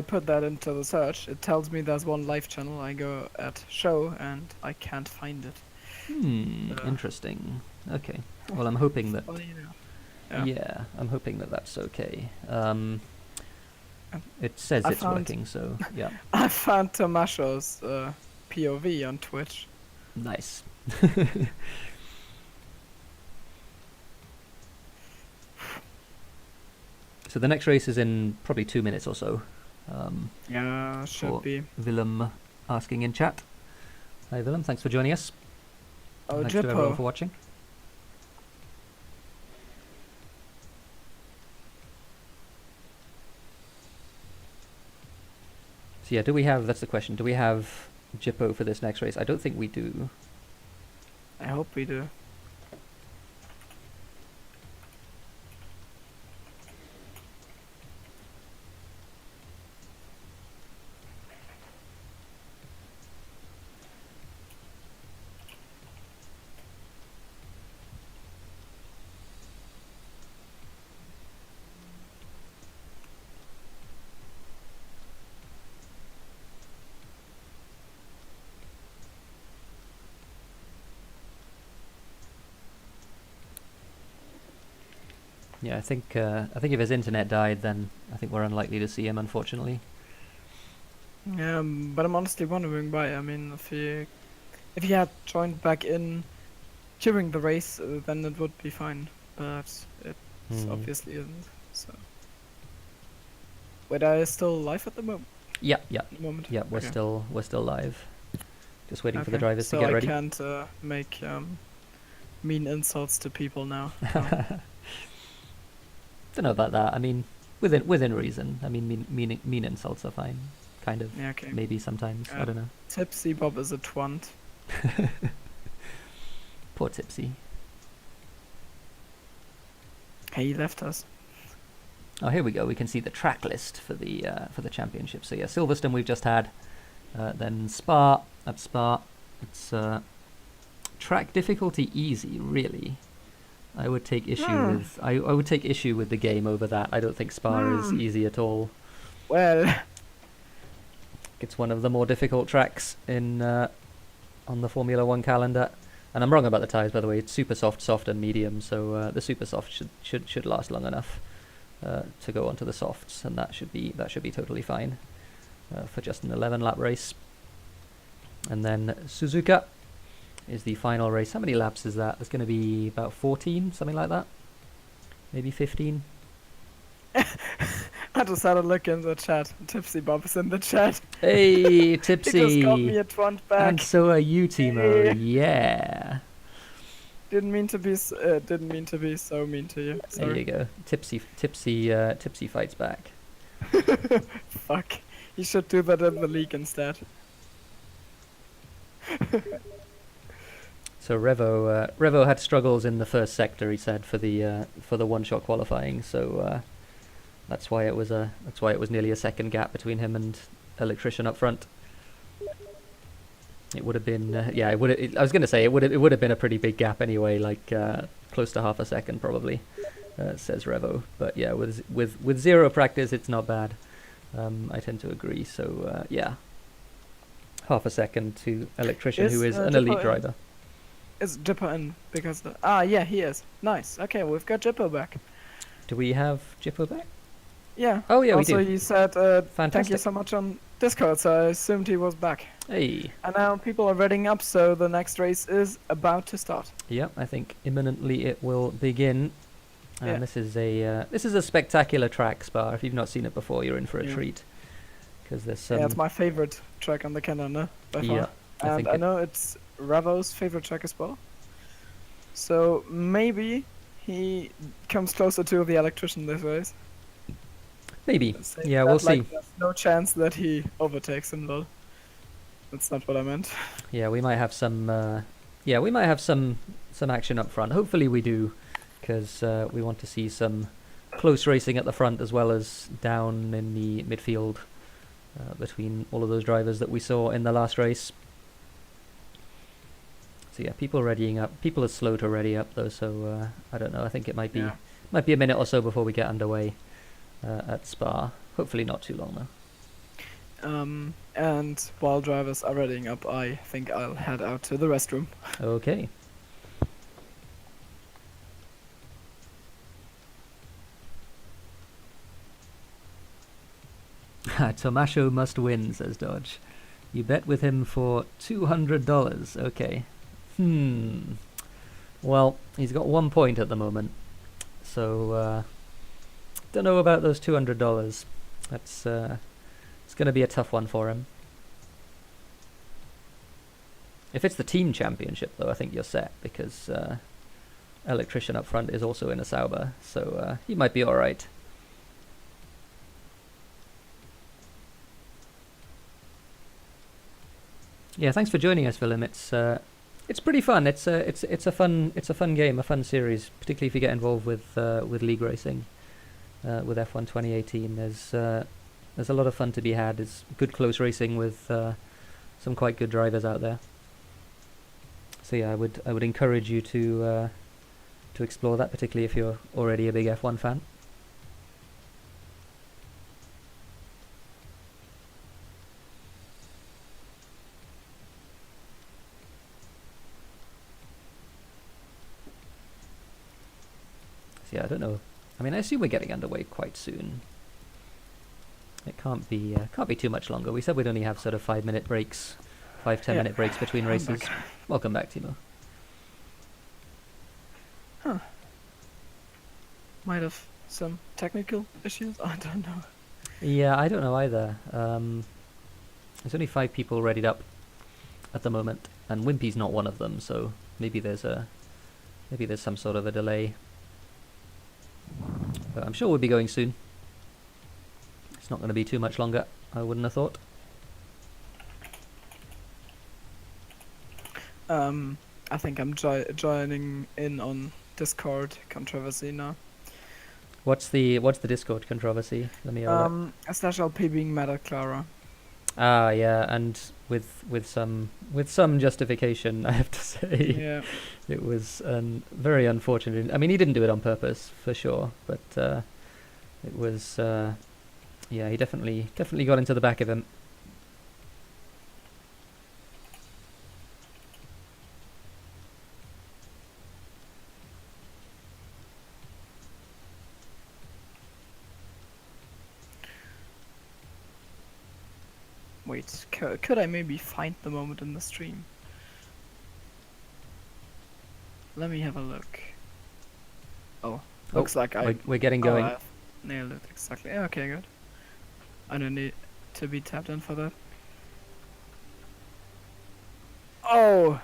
put that into the search, it tells me there's one live channel. I go at show and I can't find it. Interesting. Okay. Well, I'm hoping that... Funny enough. Yeah, I'm hoping that that's okay. It says it's working, so yeah. I found Tomasho's POV on Twitch. Nice. So the next race is in probably 2 minutes or so. Yeah, should be. Willem asking in chat. Hi Willem, thanks for joining us. Oh, thanks to everyone for watching. So yeah, that's the question, do we have Jippo for this next race? I don't think we do. I hope we do. Yeah, I think if his internet died, then I think we're unlikely to see him, unfortunately. Yeah, but I'm honestly wondering why. I mean, if he had joined back in during the race, then it would be fine. But it obviously isn't. So, wait, are you still live at the moment? Yeah. At the moment? Yeah, we're still live. Just waiting for the drivers to so get ready. I can't make mean insults to people now. Don't know about that. I mean, within reason. I mean, mean insults are fine. Kind of. Yeah, okay. Maybe sometimes. I don't know. Tipsy Bob is a twant. Poor Tipsy. Hey, he left us. Oh, here we go. We can see the track list for the championship. So yeah, Silverstone we've just had. Then Spa. At Spa, it's track difficulty easy, really. I would take issue with I would take issue with the game over that. I don't think Spa is easy at all. Well, it's one of the more difficult tracks in on the Formula 1 calendar. And I'm wrong about the tyres, by the way. It's super soft, soft, and medium. So the super soft should last long enough to go onto the softs, and that should be totally fine for just an 11 lap race. And then Suzuka is the final race. How many laps is that? It's going to be about 14, something like that. Maybe 15. I just had a look in the chat. Tipsy Bob is in the chat. Hey, Tipsy! He just got me a front back. And so are you, Timo. Hey. Yeah. Didn't mean to be so mean to you. Sorry. There you go. Tipsy fights back. Fuck. You should do that in the league instead. So Revo had struggles in the first sector, he said, for the one-shot qualifying. So that's why it was nearly a second gap between him and Electrician up front. It would have been I was going to say it would have been a pretty big gap anyway, like close to half a second probably, says Revo. But yeah, with zero practice, it's not bad. I tend to agree. So yeah, half a second to Electrician, who is an elite driver. Is Jippo in? Because yeah, he is. Nice. Okay, we've got Jippo back. Do we have Jippo back? Yeah. Oh yeah, also, we do. he said Fantastic. Thank you so much on Discord, so I assumed he was back. Hey. And now people are reading up, so the next race is about to start. Yep, I think imminently it will begin. And this is a spectacular track, Spa. If you've not seen it before, you're in for a treat. Because there's some. Yeah, it's my favorite track on the calendar by far. Yeah, and I know it's Revo's favorite track as well. So maybe he comes closer to the Electrician this race. Maybe. Yeah, we'll see. There's no chance that he overtakes him, though. That's not what I meant. Yeah, we might have some. We might have some action up front. Hopefully, we do, because we want to see some close racing at the front as well as down in the midfield between all of those drivers that we saw in the last race. So yeah, people readying up. People are slow to ready up though, so I don't know. I think it might be a minute or so before we get underway at Spa. Hopefully not too long though. And while drivers are readying up, I think I'll head out to the restroom. Okay. Tomasho must win, says Dodge. You bet with him for $200. Okay. Well, he's got 1 point at the moment. So, don't know about those $200. That's, it's going to be a tough one for him. If it's the team championship, though, I think you're set, because Electrician up front is also in a Sauber, so he might be alright. Yeah, thanks for joining us, Willem. It's pretty fun. It's a fun game, a fun series, particularly if you get involved with league racing, with F1 2018. There's a lot of fun to be had. There's good close racing with some quite good drivers out there. So yeah, I would encourage you to explore that, particularly if you're already a big F1 fan. Yeah, I don't know. I mean, I assume we're getting underway quite soon. It can't be too much longer. We said we'd only have sort of 5-minute breaks, 5-10 minute breaks between races. Welcome back, Timo. Huh. Might have some technical issues. I don't know. Yeah, I don't know either. There's only 5 people readied up at the moment, and Wimpy's not one of them. So maybe there's some sort of a delay. But I'm sure we'll be going soon. It's not going to be too much longer, I wouldn't have thought. I think I'm joining in on Discord controversy now. What's the Discord controversy? Let me /LP being mad at Clara. Ah, yeah, and with some justification, I have to say. Yeah. It was very unfortunate. I mean, he didn't do it on purpose, for sure, but it was he definitely got into the back of him. Wait, could I maybe find the moment in the stream? Let me have a look. Oh, looks like we're getting going. I've nailed it exactly. Okay, good. I don't need to be tapped in for that. Oh!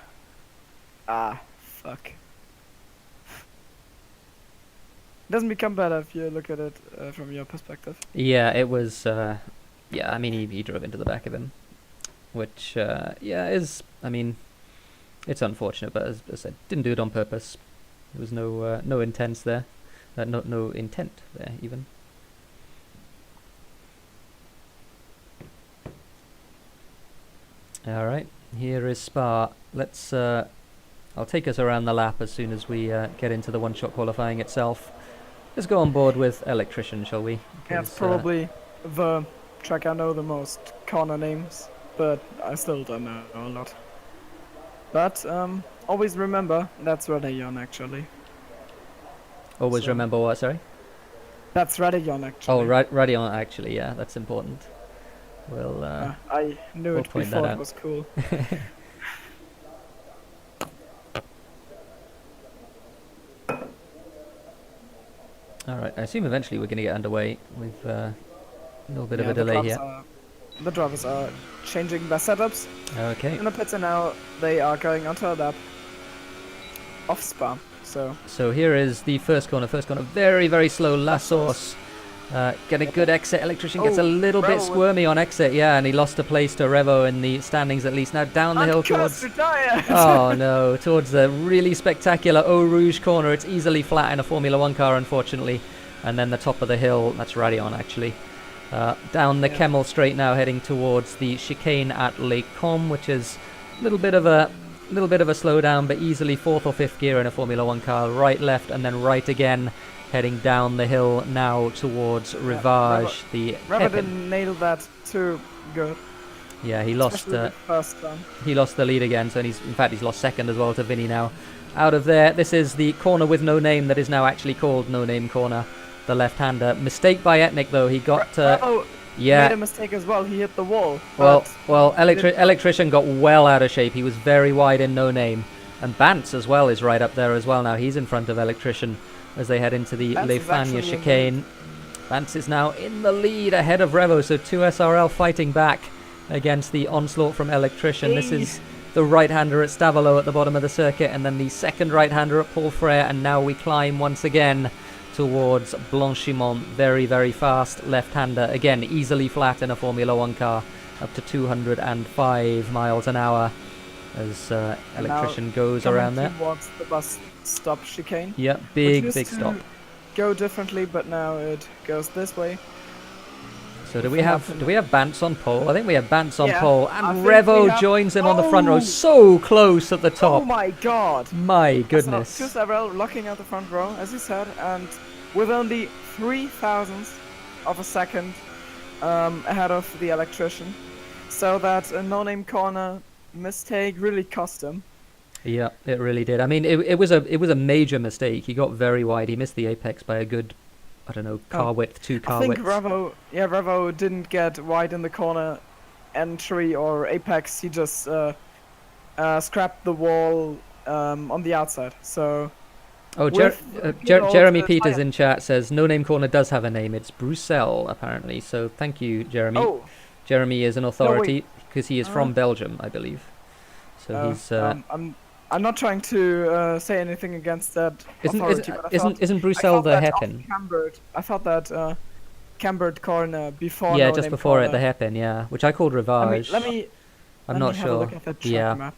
Ah, fuck. Doesn't become better if you look at it from your perspective. Yeah, it was. Yeah, I mean, he drove into the back of him, which yeah is. I mean, it's unfortunate, but as I said, didn't do it on purpose. There was no intent there, no intent there even. All right, here is Spa. Let's. I'll take us around the lap as soon as we get into the one-shot qualifying itself. Let's go on board with Electrician, shall we? Yeah, it's probably the track I know the most corner names, but I still don't know a lot. But always remember, that's Radeon actually. Always remember what, sorry? That's Radeon actually. Oh, Radeon actually, yeah, that's important. Well, I knew it before it was cool. Alright, I assume eventually we're going to get underway with a little bit of a delay here. The drivers are changing their setups. Okay. In the pits, and now they are going onto a lap off Spa. So here is the first corner. Very, very slow. La Source. Get a good exit. Electrician gets a little bit squirmy on exit, yeah, and he lost a place to Revo in the standings at least. Now down the hill towards... Oh no, towards the really spectacular Eau Rouge corner. It's easily flat in a Formula 1 car, unfortunately. And then the top of the hill, that's Radeon actually. Down the Kemmel straight now, heading towards the chicane at Les Combes, which is a little bit of a slowdown, but easily fourth or fifth gear in a Formula 1 car. Right, left, and then right again. Heading down the hill now towards Rivage. Revo didn't nail that too good. Yeah, he lost. He lost the lead again. So he's lost second as well to Vinny now. Out of there, this is the corner with no name that is now actually called No Name Corner. The left-hander. Mistake by Etnik though. He got. Yeah. Made a mistake as well. He hit the wall. Well, Electrician got well out of shape. He was very wide in No Name, and Bantz as well is right up there as well now. He's in front of Electrician as they head into the Les Fagnes chicane. Bantz is now in the lead ahead of Revo, so 2SRL fighting back against the onslaught from Electrician. This is the right-hander at Stavelot at the bottom of the circuit, and then the second right-hander at Paul Frere, and now we climb once again towards Blanchimont. Very, very fast left-hander. Again, easily flat in a Formula 1 car, up to 205 miles an hour as Electrician goes around there. Towards the bus stop chicane. Yep, big stop. Go differently, but now it goes this way. So do we have Bantz on pole? I think we have Bantz on pole, and Revo joins him on the front row, so close at the top. Oh my god! My goodness. So, 2SRL locking out the front row, as you said, and with only 0.003 of a second ahead of the Electrician, so that a no-name corner mistake really cost him. Yeah, it really did. I mean, it was a major mistake. He got very wide. He missed the apex by a good, I don't know, car width, 2 car widths. I think Revo didn't get wide in the corner entry or apex. He just scrapped the wall on the outside. So. Oh, Jeremy Peters in chat says No Name Corner does have a name. It's Bruxelles apparently. So thank you, Jeremy. Oh. Jeremy is an authority because he is from Belgium, I believe. So he's. I'm not trying to say anything against that authority, but isn't Bruxelles the hairpin? I thought that cambered corner before. Yeah, just before it, the hairpin. Yeah, which I called Rivage. I'm not sure. Look at the track map.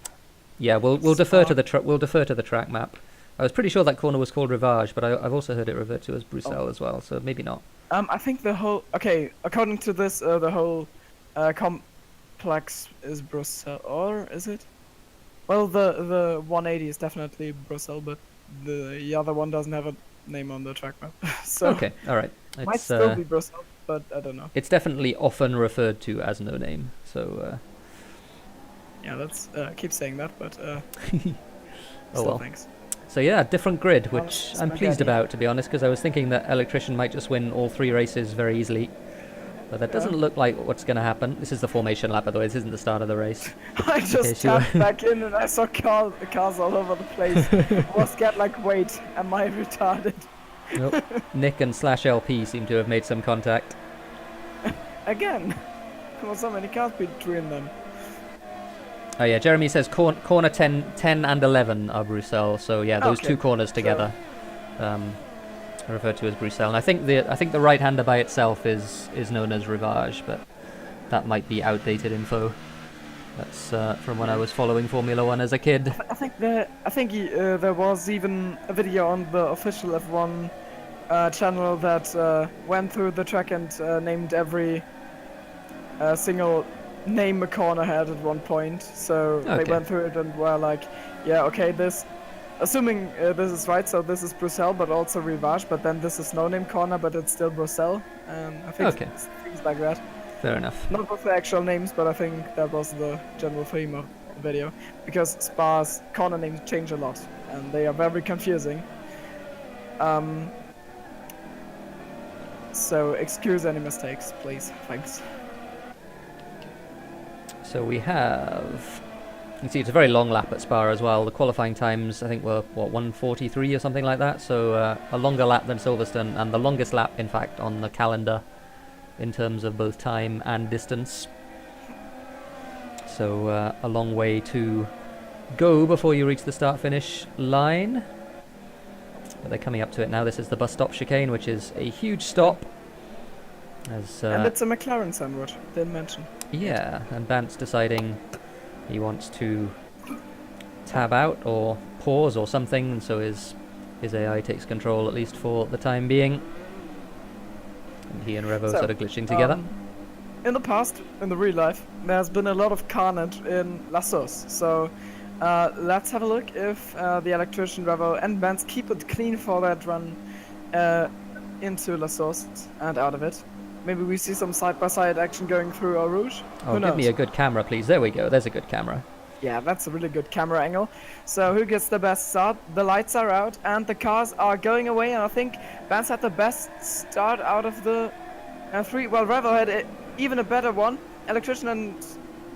Yeah, we'll defer to the we'll defer to the track map. I was pretty sure that corner was called Rivage, but I've also heard it referred to as Bruxelles as well, so maybe not. I think the whole according to this, the whole complex is Bruxelles, or is it? Well, the 180 is definitely Brussels, but the other one doesn't have a name on the track map. So okay, all right. It might still be Brussels, but I don't know. It's definitely often referred to as No Name. So. Yeah, let's keep saying that, but. Oh well. Thanks. So yeah, different grid, which I'm pleased about, to be honest, because I was thinking that Electrician might just win all 3 races very easily. But that doesn't look like what's going to happen. This is the formation lap, by the way. This isn't the start of the race. I just tapped back in and I saw cars all over the place. Was get like, wait, am I retarded? Nope. Nick and /LP seem to have made some contact. Again, there were so many cars between them. Oh yeah, Jeremy says corner 10 and 11 are Bruxelles. So yeah, those two corners together. Referred to as Bruxelles, and I think the right-hander by itself is known as Rivage, but that might be outdated info. That's from when I was following Formula 1 as a kid. I think there was even a video on the official F1 channel that went through the track and named every single name a corner had at one point. So they went through it and were like, yeah, okay, this. Assuming this is right, so this is Bruxelles, but also Rivage, but then this is no-name corner, but it's still Bruxelles. I think things like that. Fair enough. Not with the actual names, but I think that was the general theme of the video. Because Spa's corner names change a lot, and they are very confusing. So excuse any mistakes, please. Thanks. So we have... You can see it's a very long lap at Spa as well. The qualifying times, I think, were, 1:43 or something like that. So a longer lap than Silverstone, and the longest lap, in fact, on the calendar in terms of both time and distance. So a long way to go before you reach the start-finish line. But they're coming up to it now. This is the bus stop chicane, which is a huge stop. And it's a McLaren sandwich, didn't mention. Yeah, and Bant's deciding... He wants to tab out or pause or something, and so his AI takes control, at least for the time being. And he and Revo sort of glitching together. In the past, in the real life, there's been a lot of carnage in La Source. So let's have a look if the electrician, Revo, and Bant keep it clean for that run into La Source and out of it. Maybe we see some side-by-side action going through Eau Rouge. Oh, give me a good camera, please. There we go. There's a good camera. Yeah, that's a really good camera angle. So who gets the best start? The lights are out and the cars are going away. And I think Vance had the best start out of the three. Well, Revo had even a better one. Electrician and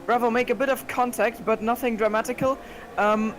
Revo make a bit of contact, but nothing dramatical. I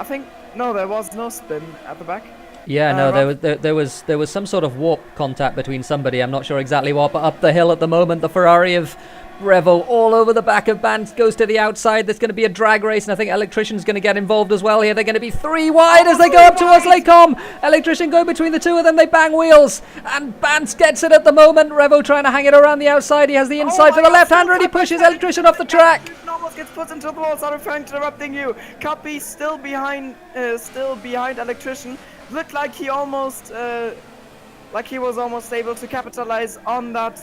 think there was no spin at the back. Yeah, no, there was some sort of warp contact between somebody. I'm not sure exactly what, but up the hill at the moment, the Ferrari of Revo all over the back of Bant goes to the outside. There's going to be a drag race, and I think Electrician's going to get involved as well here. They're going to be 3 wide as they go up towards Les Combes. Electrician go between the two of them. They bang wheels, and Bant gets it at the moment. Revo trying to hang it around the outside. He has the inside for the left-hander, and he pushes Electrician off the track. Almost gets put into the wall. Sorry for interrupting you. Copy still behind Electrician. Looked like he almost, like he was almost able to capitalize on that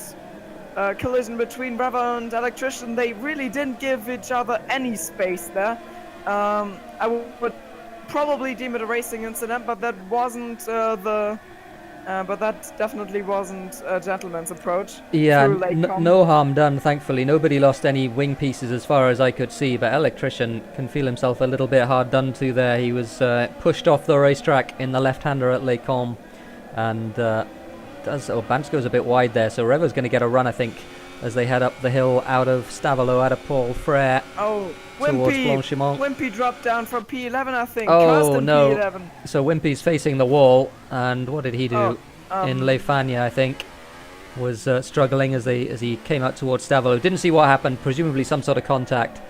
collision between Revo and Electrician. They really didn't give each other any space there. I would probably deem it a racing incident, but that wasn't but that definitely wasn't a gentleman's approach. Yeah, no harm done, thankfully. Nobody lost any wing pieces as far as I could see, but Electrician can feel himself a little bit hard done to there. He was pushed off the racetrack in the left-hander at Les Combes, and Bant goes a bit wide there, so Revo's going to get a run, I think, as they head up the hill out of Stavelot, out of Paul Frere. Oh, towards Blanchimont. Wimpy dropped down from P11, I think. Oh, no. P11. So Wimpy's facing the wall, and what did he do? In Le Fagna, I think, was struggling as he came out towards Stavelot. Didn't see what happened, presumably some sort of contact.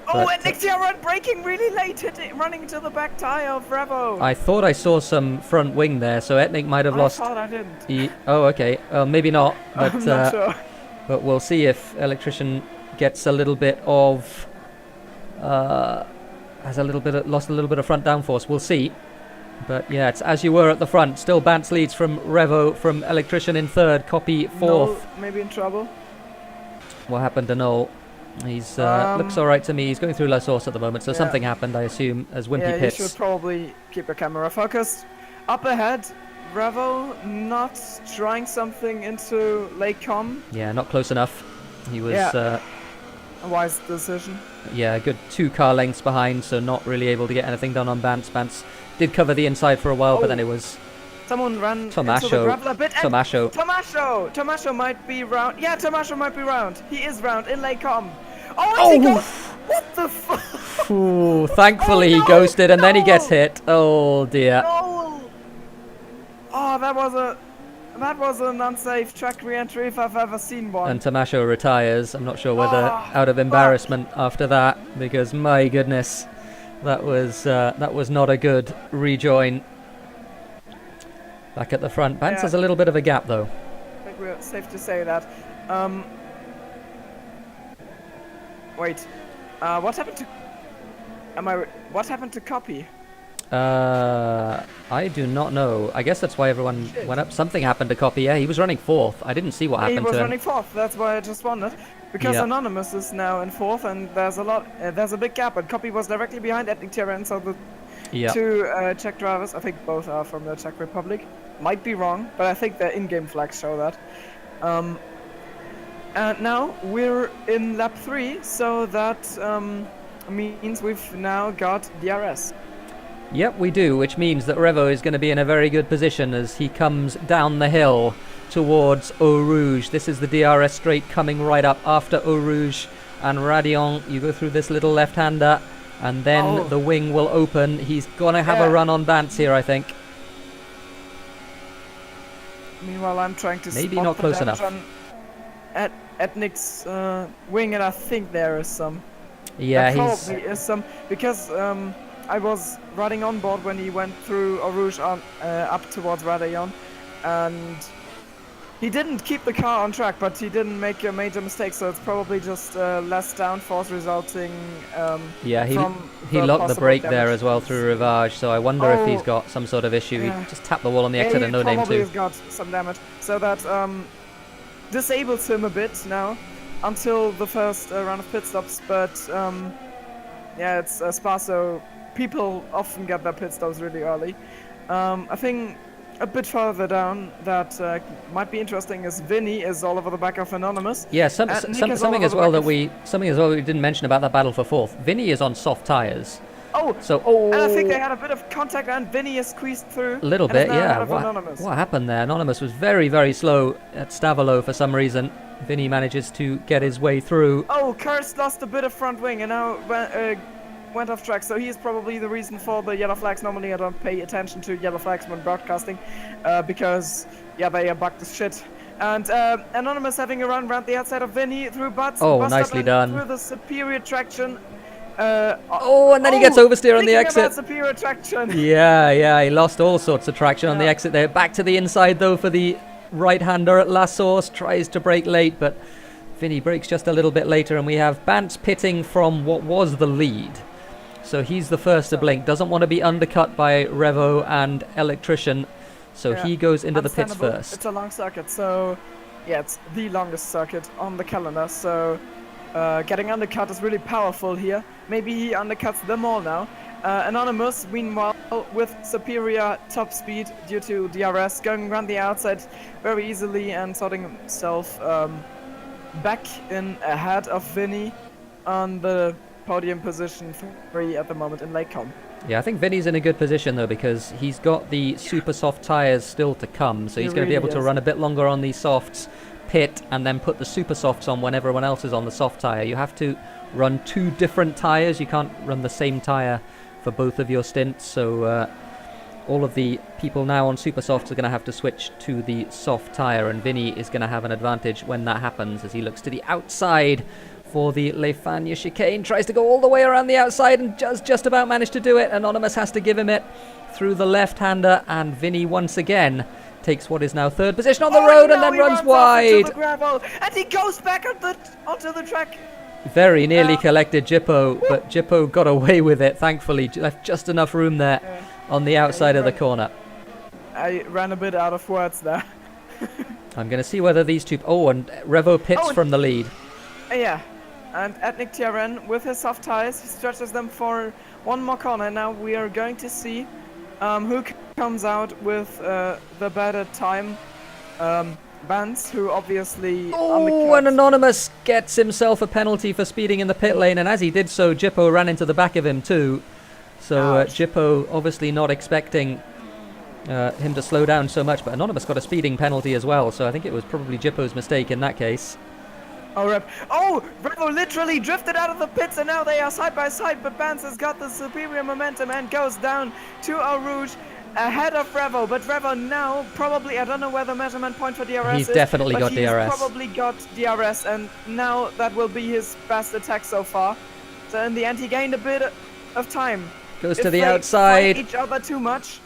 Oh, and Nick Tiaran braking really late, running into the back tyre of Revo. I thought I saw some front wing there, so Etnik might have lost... I thought I didn't. Oh, okay. Maybe not, but, I'm not sure. But we'll see if Electrician gets a little bit of... lost a little bit of front downforce. We'll see. But yeah, it's as you were at the front. Still Bantz leads from Revo, from Electrician in third, Copy fourth. Noel maybe in trouble. What happened to Noel? He's looks alright to me. He's going through La Source at the moment, so something happened, I assume, as Wimpy pits. You should probably keep your camera focused. Up ahead, Revo not trying something into Les Combes. Yeah, not close enough. He was... a wise decision. Yeah, a good 2 car lengths behind, so not really able to get anything done on Bantz. Bantz did cover the inside for a while, but then it was Someone ran into the Tommaso. gravel a bit. Tommaso. Tommaso might be round. Yeah, Tommaso might be round. He is round in Lake Com. Oh, what the fuck? Ooh, thankfully he ghosted and then he gets hit. Oh dear. No. Oh, that was an unsafe track re-entry if I've ever seen one. And Tommaso retires. I'm not sure whether out of embarrassment after that, because my goodness, that was not a good rejoin. Back at the front, Bance has a little bit of a gap though. I think we're safe to say that. Wait, what happened to? What happened to Copy? I do not know. I guess that's why everyone went up. Something happened to Copy. Yeah, he was running 4th. I didn't see what happened to him. He was running 4th. That's why I just wondered. Because Anonymous is now in 4th, and there's a big gap. And Copy was directly behind Ethnic Terran, so the two Czech drivers, I think both are from the Czech Republic. Might be wrong, but I think their in-game flags show that. And now we're in lap 3, so that means we've now got DRS. Yep, we do, which means that Revo is going to be in a very good position as he comes down the hill towards Eau Rouge. This is the DRS straight coming right up after Eau Rouge and Radion. You go through this little left-hander and then the wing will open. He's going to have a run on Bance here, I think. Meanwhile, I'm trying to maybe spot not close enough at Nick's wing, and I think there is some. Yeah, there probably is some, because I was riding on board when he went through Eau Rouge up towards Radion, and he didn't keep the car on track, but he didn't make a major mistake, so it's probably just less downforce resulting he locked the brake there as well through Rivage, so I wonder if he's got some sort of issue. He just tapped the wall on the exit and no name too. He probably has got some damage, so that disables him a bit now until the first round of pit stops, but yeah, it's sparse, so people often get their pit stops really early. I think a bit further down that might be interesting is Vinny is all over the back of Anonymous. Yeah, something as well we didn't mention about that battle for 4th. Vinny is on soft tires. And I think they had a bit of contact and Vinny is squeezed through. A little bit, yeah. What happened there? Anonymous was very, very slow at Stavolo for some reason. Vinny manages to get his way through. Kurst lost a bit of front wing and now went off track, so he is probably the reason for the yellow flags. Normally I don't pay attention to yellow flags when broadcasting, because they are bugged as shit. And Anonymous having a run around the outside of Vinny through Butts. Nicely done. Through the superior traction. And then he gets oversteer on the exit. Superior traction. Yeah, he lost all sorts of traction on the exit there. Back to the inside though for the right-hander at La Source. Tries to brake late, but Vinny brakes just a little bit later, and we have Bance pitting from what was the lead. So he's the first to blink. Doesn't want to be undercut by Revo and Electrician, so he goes into the pits first. It's a long circuit, so it's the longest circuit on the calendar, so getting undercut is really powerful here. Maybe he undercuts them all now. Anonymous, meanwhile, with superior top speed due to DRS, going around the outside very easily and sorting himself back in ahead of Vinny on the podium position 3 at the moment in Lake Com. Yeah, I think Vinny's in a good position though, because he's got the super soft tyres still to come, so he's going to be able to run a bit longer on these softs, pit, and then put the super softs on when everyone else is on the soft tyre. You have to run 2 different tyres. You can't run the same tyre for both of your stints, so all of the people now on super softs are going to have to switch to the soft tyre, and Vinny is going to have an advantage when that happens as he looks to the outside for the Le Fagnes chicane. Tries to go all the way around the outside and just about managed to do it. Anonymous has to give him it through the left-hander, and Vinny once again takes what is now 3rd position on the road and then runs wide. And he goes back onto the track. Very nearly collected Jippo, but Jippo got away with it, thankfully. Left just enough room there on the outside of the corner. I ran a bit out of words there. I'm going to see whether these two... and Revo pits from the lead. Yeah. And Ethnic Terran, with his soft tires, he stretches them for one more corner. Now we are going to see who comes out with the better time. Bance, who obviously... and Anonymous gets himself a penalty for speeding in the pit lane, and as he did so, Jippo ran into the back of him too. So Jippo obviously not expecting him to slow down so much, but Anonymous got a speeding penalty as well, so I think it was probably Jippo's mistake in that case. Oh, Revo literally drifted out of the pits, and now they are side by side, but Bance has got the superior momentum and goes down to Eau Rouge ahead of Revo, but Revo now probably, I don't know where the measurement point for DRS he's definitely got DRS. He's probably got DRS, and now that will be his best attack so far. So in the end, he gained a bit of time. Goes to the outside. If they fight each other too much,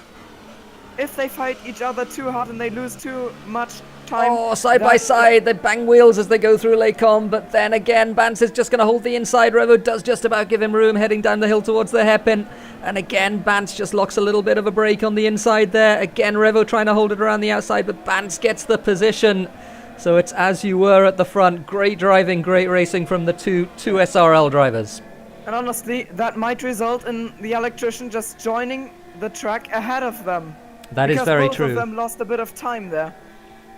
if they fight each other too hard and they lose too much time... Oh, side by side, they bang wheels as they go through Lecom, but then again, Bance is just going to hold the inside. Revo does just about give him room, heading down the hill towards the hairpin. And again, Bance just locks a little bit of a break on the inside there. Again, Revo trying to hold it around the outside, but Bance gets the position. So it's as you were at the front. Great driving, great racing from the two SRL drivers. And honestly, that might result in the electrician just joining the track ahead of them. That is very true. Both of them lost a bit of time there.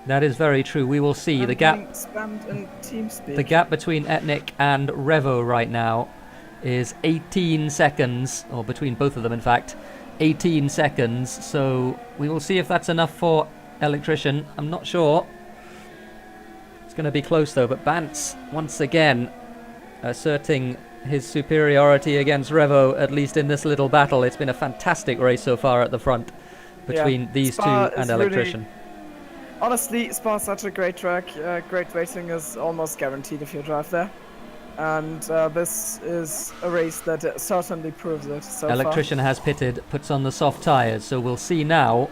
That is very true. We will see the gap. Spammed in team speed. The gap between Etnik and Revo right now is 18 seconds, or between both of them, in fact, 18 seconds. So we will see if that's enough for Electrician. I'm not sure. It's going to be close though. But Bance once again asserting his superiority against Revo, at least in this little battle. It's been a fantastic race so far at the front between these two and Electrician. Really, honestly, Spa's such a great track. Great racing is almost guaranteed if you drive there. And this is a race that certainly proves it so Electrician far. has pitted, puts on the soft tyres, so we'll see now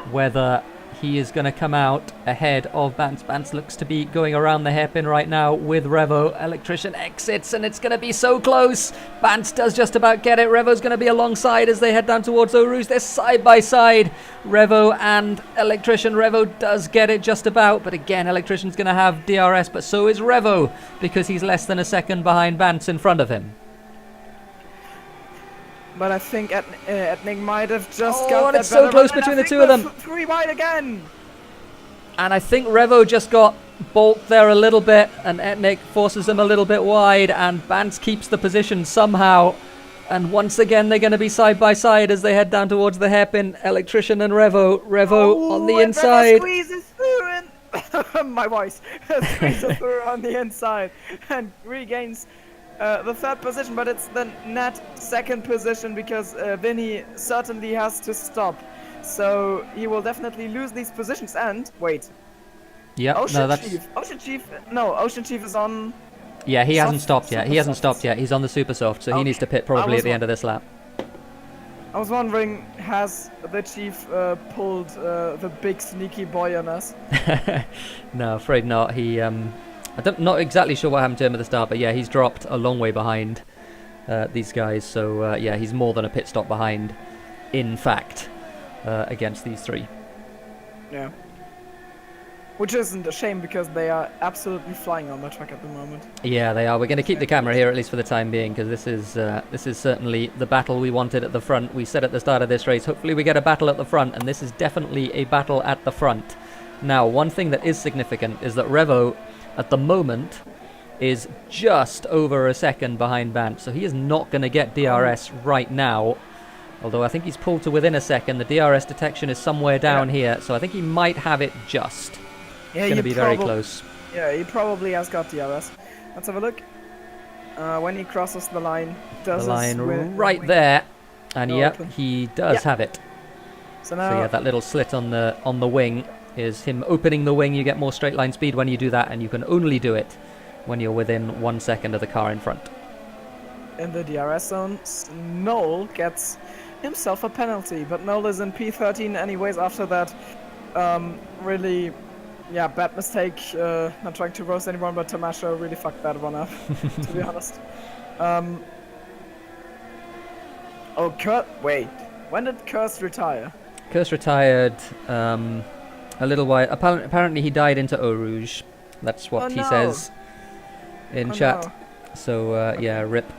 whether he is going to come out ahead of Bance. Bance looks to be going around the hairpin right now with Revo. Electrician exits, and it's going to be so close. Bance does just about get it. Revo's going to be alongside as they head down towards Eau Rouge. They're side by side, Revo and Electrician. Revo does get it just about, but again, Electrician's going to have DRS, but so is Revo, because he's less than a second behind Bance in front of him. But I think Etnik might have just got and that it's so better close run, between the two of them. 3 wide again. And I think Revo just got balked there a little bit, and Etnik forces him a little bit wide, and Bance keeps the position somehow. And once again, they're going to be side by side as they head down towards the hairpin. Electrician and Revo. Revo on the inside. Revo squeezes through and my voice squeezes through on the inside and regains the third position, but it's the net second position because Vinny certainly has to stop. So he will definitely lose these positions. And wait, yeah, Ocean Chief is on. Yeah, he hasn't stopped yet. He hasn't stopped yet. He's on the super soft, so he needs to pit probably at the end of this lap. I was wondering, has the Chief pulled the big sneaky boy on us? No, afraid not. He not exactly sure what happened to him at the start, but yeah, he's dropped a long way behind these guys. So yeah, he's more than a pit stop behind, in fact, against these three. Yeah. Which isn't a shame because they are absolutely flying on the track at the moment. Yeah, they are. We're going to keep the camera here at least for the time being because this is certainly the battle we wanted at the front. We said at the start of this race, hopefully we get a battle at the front, and this is definitely a battle at the front. Now, one thing that is significant is that Revo, at the moment, is just over a second behind Bance, so he is not going to get DRS right now. Although I think he's pulled to within a second. The DRS detection is somewhere down here, so I think he might have it just. Yeah, it's going to be very close. Yeah, he probably has got DRS. Let's have a look. When he crosses the line, does the line right there, and yep, he does have it. So now, yeah, that little slit on the wing is him opening the wing. You get more straight line speed when you do that, and you can only do it when you're within 1 second of the car in front. In the DRS zone, Noel gets himself a penalty, but Noel is in P13 anyways after that. Really, yeah, bad mistake. Not trying to roast anyone, but Tamasha really fucked that one up, to be honest. Wait, when did Kurst retire? Kurst retired a little while. Apparently he died into Eau Rouge. That's what he says in chat. No. So yeah, rip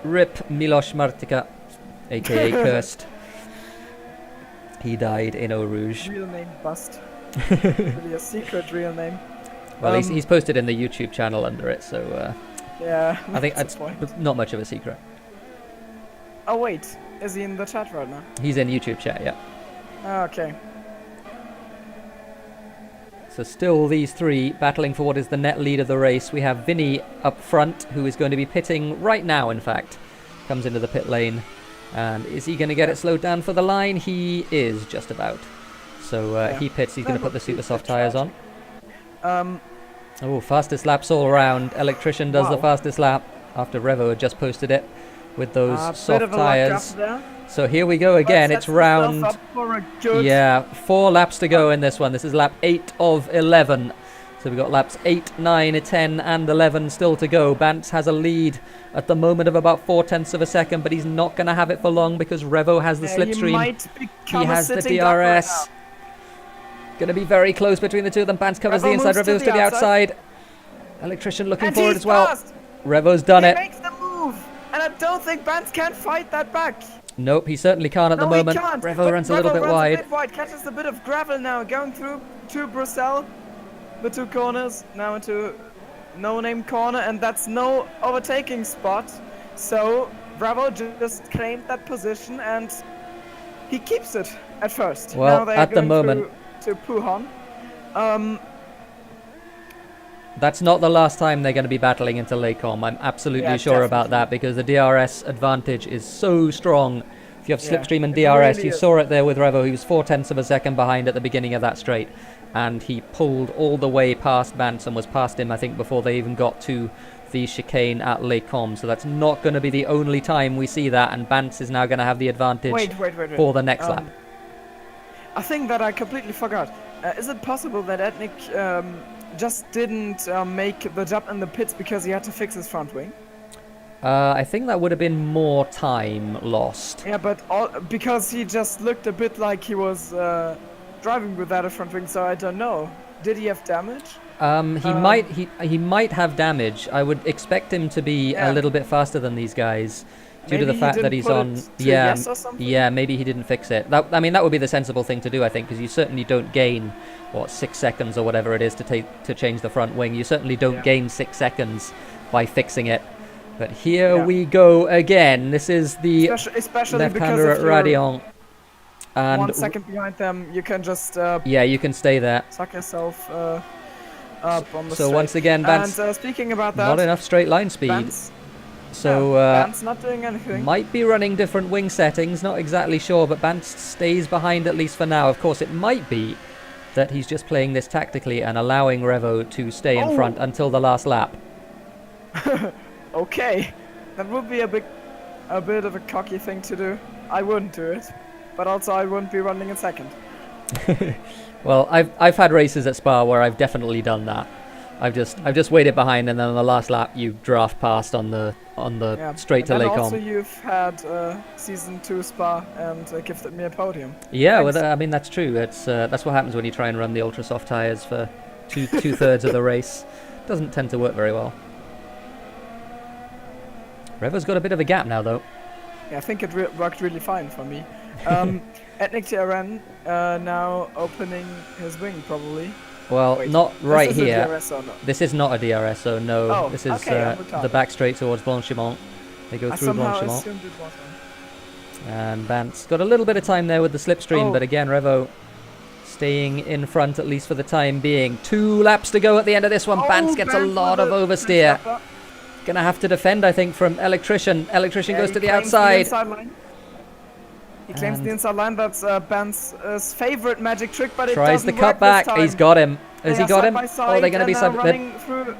Miloš Martika, aka Kurst. He died in Eau Rouge. Real name bust. Really a secret real name. Well, he's posted in the YouTube channel under it, so yeah. I think that's not much of a secret. Oh wait, is he in the chat right now? He's in YouTube chat, yeah. Okay. So still these three battling for what is the net lead of the race. We have Vinny up front, who is going to be pitting right now, in fact. Comes into the pit lane. And is he going to get it slowed down for the line? He is, just about. So he pits. He's going to put the super soft tyres on. Oh, fastest laps all around. Electrician does the fastest lap after Revo had just posted it with those soft tyres. So here we go again. It's round... Yeah, 4 laps to go in this one. This is lap 8 of 11. So we've got laps 8, 9, 10 and 11 still to go. Bantz has a lead at the moment of about 0.4 of a second, but he's not going to have it for long because Revo has the slipstream. He has the DRS. Going to be very close between the two of them. Bantz covers the inside, Revo goes to the outside. Electrician looking forward as well. Revo's done it. He makes the move, and I don't think Bantz can fight that back. Nope, he certainly can't at the moment. Revo runs a little bit wide. Catches a bit of gravel now, going through to Bruxelles. The 2 corners, now into no-name corner, and that's no overtaking spot. So Bravo just claimed that position, and he keeps it at first. Well, now at the moment... to Pujon. That's not the last time they're going to be battling into Les Combes. I'm absolutely sure about that because the DRS advantage is so strong. If you have slipstream and DRS, really you saw it there with Revo. He was 0.4 of a second behind at the beginning of that straight. And he pulled all the way past Bantz and was past him, I think, before they even got to the chicane at Les Combes. So that's not going to be the only time we see that. And Bantz is now going to have the advantage for the next lap. I think that I completely forgot. Is it possible that Etnik just didn't make the jump in the pits because he had to fix his front wing? I think that would have been more time lost. Yeah, but because he just looked a bit like he was driving without a front wing, so I don't know. Did he have damage? He might have damage. I would expect him to be a little bit faster than these guys. Due to the fact that he's on, yeah, maybe he didn't fix it. That would be the sensible thing to do, I think, because you certainly don't gain 6 seconds or whatever it is to change the front wing. You certainly don't gain 6 seconds by fixing it. But here we go again. This is the left-hander at Raidillon. And 1 second behind them, you can just you can stay there. Suck yourself up on the So straight. once again, Bantz, and speaking about that, not enough straight line speed. Bantz, so Bantz not doing anything. Might be running different wing settings, not exactly sure, but Bantz stays behind at least for now. Of course, it might be that he's just playing this tactically and allowing Revo to stay in front until the last lap. Okay, that would be a bit of a cocky thing to do. I wouldn't do it, but also I wouldn't be running in second. Well, I've had races at Spa where I've definitely done that. I've just waited behind, and then on the last lap you draft past on the straight to Les Combes. Also, you've had season 2 Spa and gifted me a podium. Yeah, well, I mean that's true. It's that's what happens when you try and run the ultra soft tires for two thirds of the race. Doesn't tend to work very well. Revo's got a bit of a gap now, though. Yeah, I think it worked really fine for me. Etnik TRN now opening his wing, probably. Well, not right here. This is a DRS or not? This is not a DRS, so no. Oh, this is okay, the back straight towards Blanchimont. They go through Blanchimont. Assumed it was And Bantz got a little bit of time there with the slipstream, but again, Revo staying in front at least for the time being. 2 laps to go at the end of this one. Bantz gets a lot of oversteer. Gonna have to defend, I think, from Electrician. Electrician goes to the outside. He claims the inside line. That's Bantz's favorite magic trick, but it tries the doesn't work cutback. this time. He's got him. Has he got him? Oh, they're gonna be running through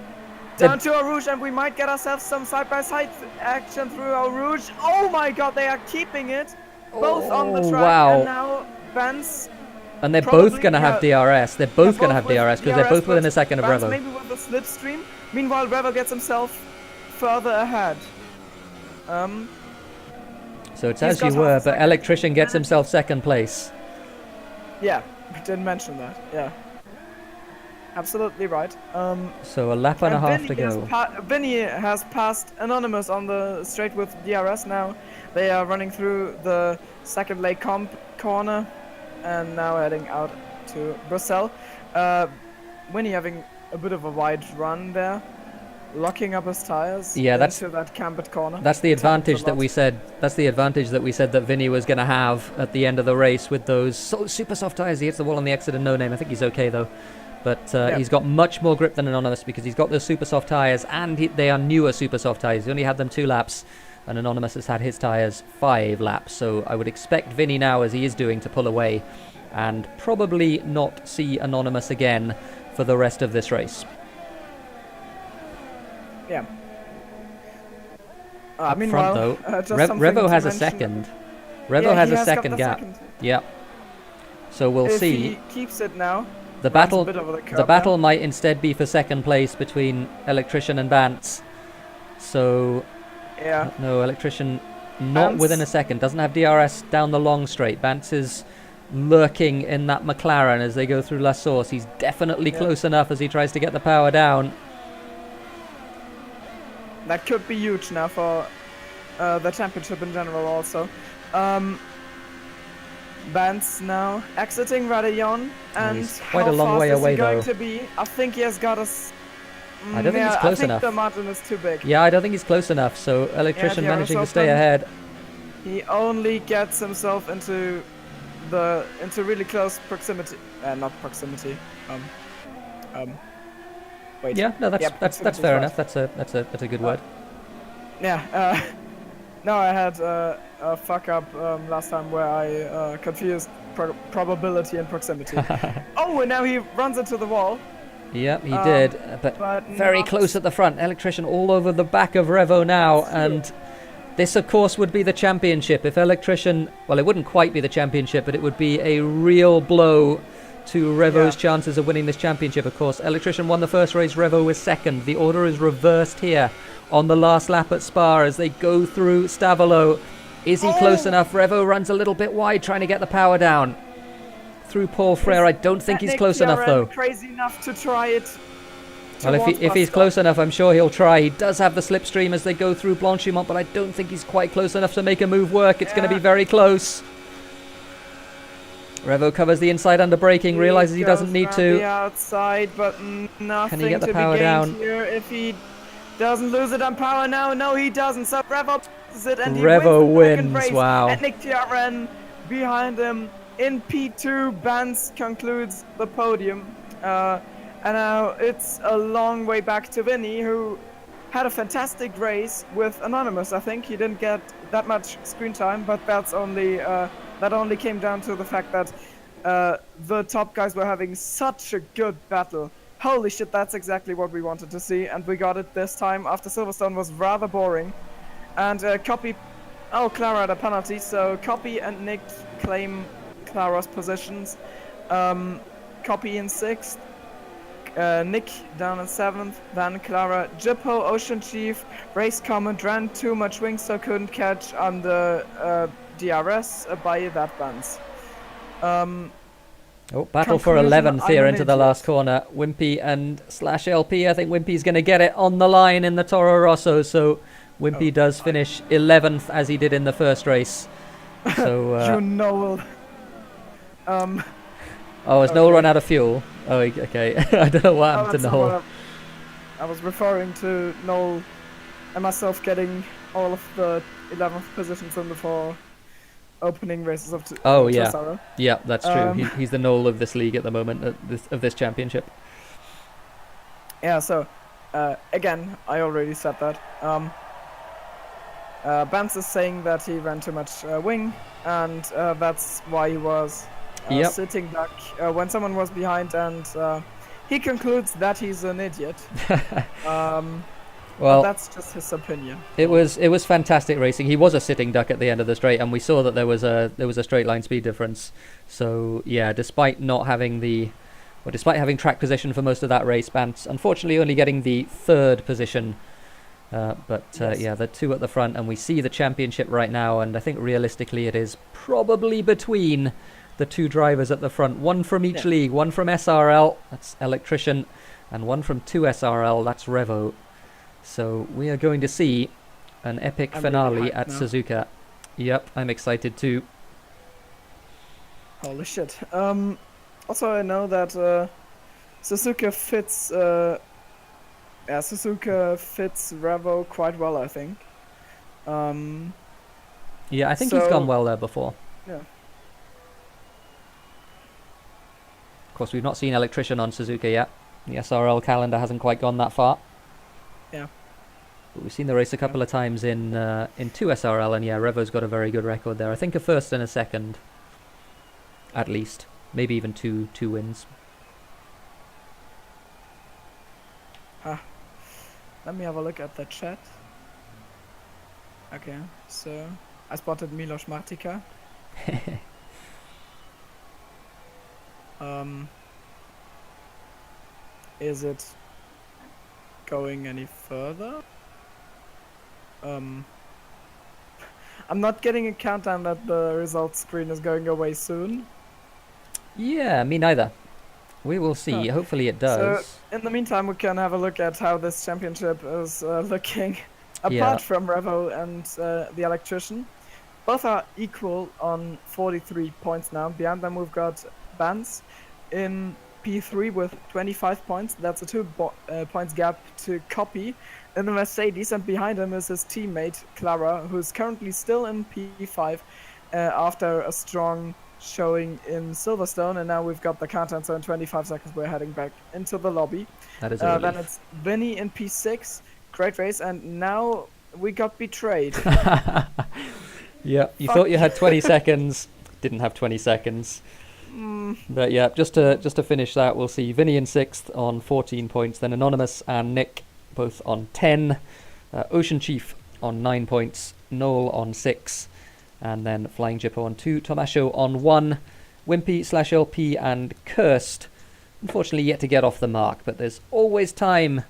down to Eau Rouge, and we might get ourselves some side-by-side action through Eau Rouge. Oh my God, they are keeping it both on the track. Wow. And now Bantz. And they're both gonna have DRS. They're both gonna have DRS because they're both within a second of Revo. Maybe with the slipstream. Meanwhile, Revo gets himself further ahead. So it's as you were, but Electrician gets himself second place. Yeah, I didn't mention that. Yeah, absolutely right. So a lap and a half to go. Vinny has passed Anonymous on the straight with DRS now. They are running through the second Les Combes corner and now heading out to Bruxelles. Winnie having a bit of a wide run there. locking up his tires. Yeah, into that cambered corner. That's the advantage that we said. That's the advantage that we said that Vinny was going to have at the end of the race with those super soft tires. He hits the wall on the exit and No Name. I think he's okay though, but he's got much more grip than Anonymous because he's got those super soft tires, and they are newer super soft tires. He only had them 2 laps, and Anonymous has had his tires 5 laps. So I would expect Vinny now, as he is doing, to pull away, and probably not see Anonymous again for the rest of this race. Yeah. Up front though, Revo has a second. Revo has a second gap. Yeah. So we'll see. If he keeps it now, the battle might instead be for second place between Electrician and Bance. So no, Electrician not within a second. Doesn't have DRS down the long straight. Bance is lurking in that McLaren as they go through La Source. He's definitely close enough as he tries to get the power down. That could be huge now for the championship in general also. Bance now exiting Radillon, and he's quite a long way away though. Going to be? I think he has got us. I don't think he's close enough. The margin is too big. Yeah, I don't think he's close enough. So Electrician managing to stay ahead. He only gets himself into really close proximity. Not proximity. Wait. Yeah, no, that's fair enough. That's a good word. Yeah. No, I had a fuck up last time where I confused probability and proximity. Oh, and now he runs into the wall. Yep, he did, but very close at the front. Electrician all over the back of Revo now, and this, of course, would be the championship. If Electrician, well, it wouldn't quite be the championship, but it would be a real blow to Revo's chances of winning this championship, of course. Electrician won the first race, Revo was second. The order is reversed here on the last lap at Spa as they go through Stavolo. Is he close enough? Revo runs a little bit wide trying to get the power down through Paul Frere. I don't think he's close enough though. Crazy enough to try it. Well, if he's close enough, I'm sure he'll try. He does have the slipstream as they go through Blanchimont, but I don't think he's quite close enough to make a move work. It's going to be very close. Revo covers the inside under braking, realizes he doesn't need to. The outside, but nothing. Can he get the power down? Here if he doesn't lose it on power now. No, he doesn't. So Revo loses it, and Revo he wins. Race. Wow. And Nick Tiaren behind him in P2. Bance concludes the podium. And now it's a long way back to Vinny, who had a fantastic race with Anonymous. I think he didn't get that much screen time, but that's only that only came down to the fact that the top guys were having such a good battle. Holy shit, that's exactly what we wanted to see, and we got it this time after Silverstone was rather boring. And Copy, Clara had a penalty, so Copy and Nick claim Clara's positions. Copy in 6th. Nick down in 7th, then Clara, Jippo, Ocean Chief, Race Comment, ran too much wing so couldn't catch on the DRS by that Bance. Battle for 11th here into the last corner. Wimpy and /LP. I think Wimpy's going to get it on the line in the Toro Rosso, so Wimpy does finish 11th as he did in the first race. So you Noel. Has Noel run out of fuel? Oh, okay. I don't know what happened to Noel. I was referring to Noel and myself getting all of the 11th positions in the 4 opening races of Tesaro. Yeah, that's true. He's the Noel of this league at the moment, of this championship. Yeah, so, again, I already said that. Bance is saying that he ran too much wing, and that's why he was sitting back when someone was behind, and he concludes that he's an idiot. Well, that's just his opinion. It was fantastic racing. He was a sitting duck at the end of the straight, and we saw that there was a straight line speed difference. So yeah, despite having track position for most of that race, Bance unfortunately only getting the 3rd position. The 2 at the front, and we see the championship right now, and I think realistically it is probably between the 2 drivers at the front. One from each league, one from SRL, that's Electrician, and one from 2 SRL, that's Revo. So we are going to see an epic finale at Suzuka. Yep, I'm excited too. Holy shit. Also, I know that Suzuka fits Yeah, Suzuka fits Revo quite well, I think. Yeah, I think he's gone well there before. Yeah. Of course, we've not seen Electrician on Suzuka yet. The SRL calendar hasn't quite gone that far. Yeah. But we've seen the race a couple of times in 2 SRL, and yeah, Revo's got a very good record there. I think a first and a second, at least. Maybe even two wins. Let me have a look at the chat. Okay, so I spotted Milos Martika. Is it going any further? I'm not getting a countdown that the results screen is going away soon. Yeah, me neither. We will see. Hopefully it does. So, in the meantime, we can have a look at how this championship is looking. Apart from Revo and the Electrician, both are equal on 43 points now. Behind them, we've got Vance in P3 with 25 points. That's a 2 points gap to copy. In the Mercedes, and behind him is his teammate Clara, who's currently still in P5 after a strong showing in Silverstone, and now we've got the countdown, so in 25 seconds we're heading back into the lobby. That is a relief. Then it's Vinny in P6, great race, and now we got betrayed. Yeah, you thought you had 20 seconds, didn't have 20 seconds. But yeah, just to finish that, we'll see Vinny in 6th on 14 points, then Anonymous and Nick both on 10, Ocean Chief on 9 points, Noel on 6, and then Flying Jippo on 2, Tomasho on 1, Wimpy/LP and Cursed, unfortunately yet to get off the mark, but there's always time,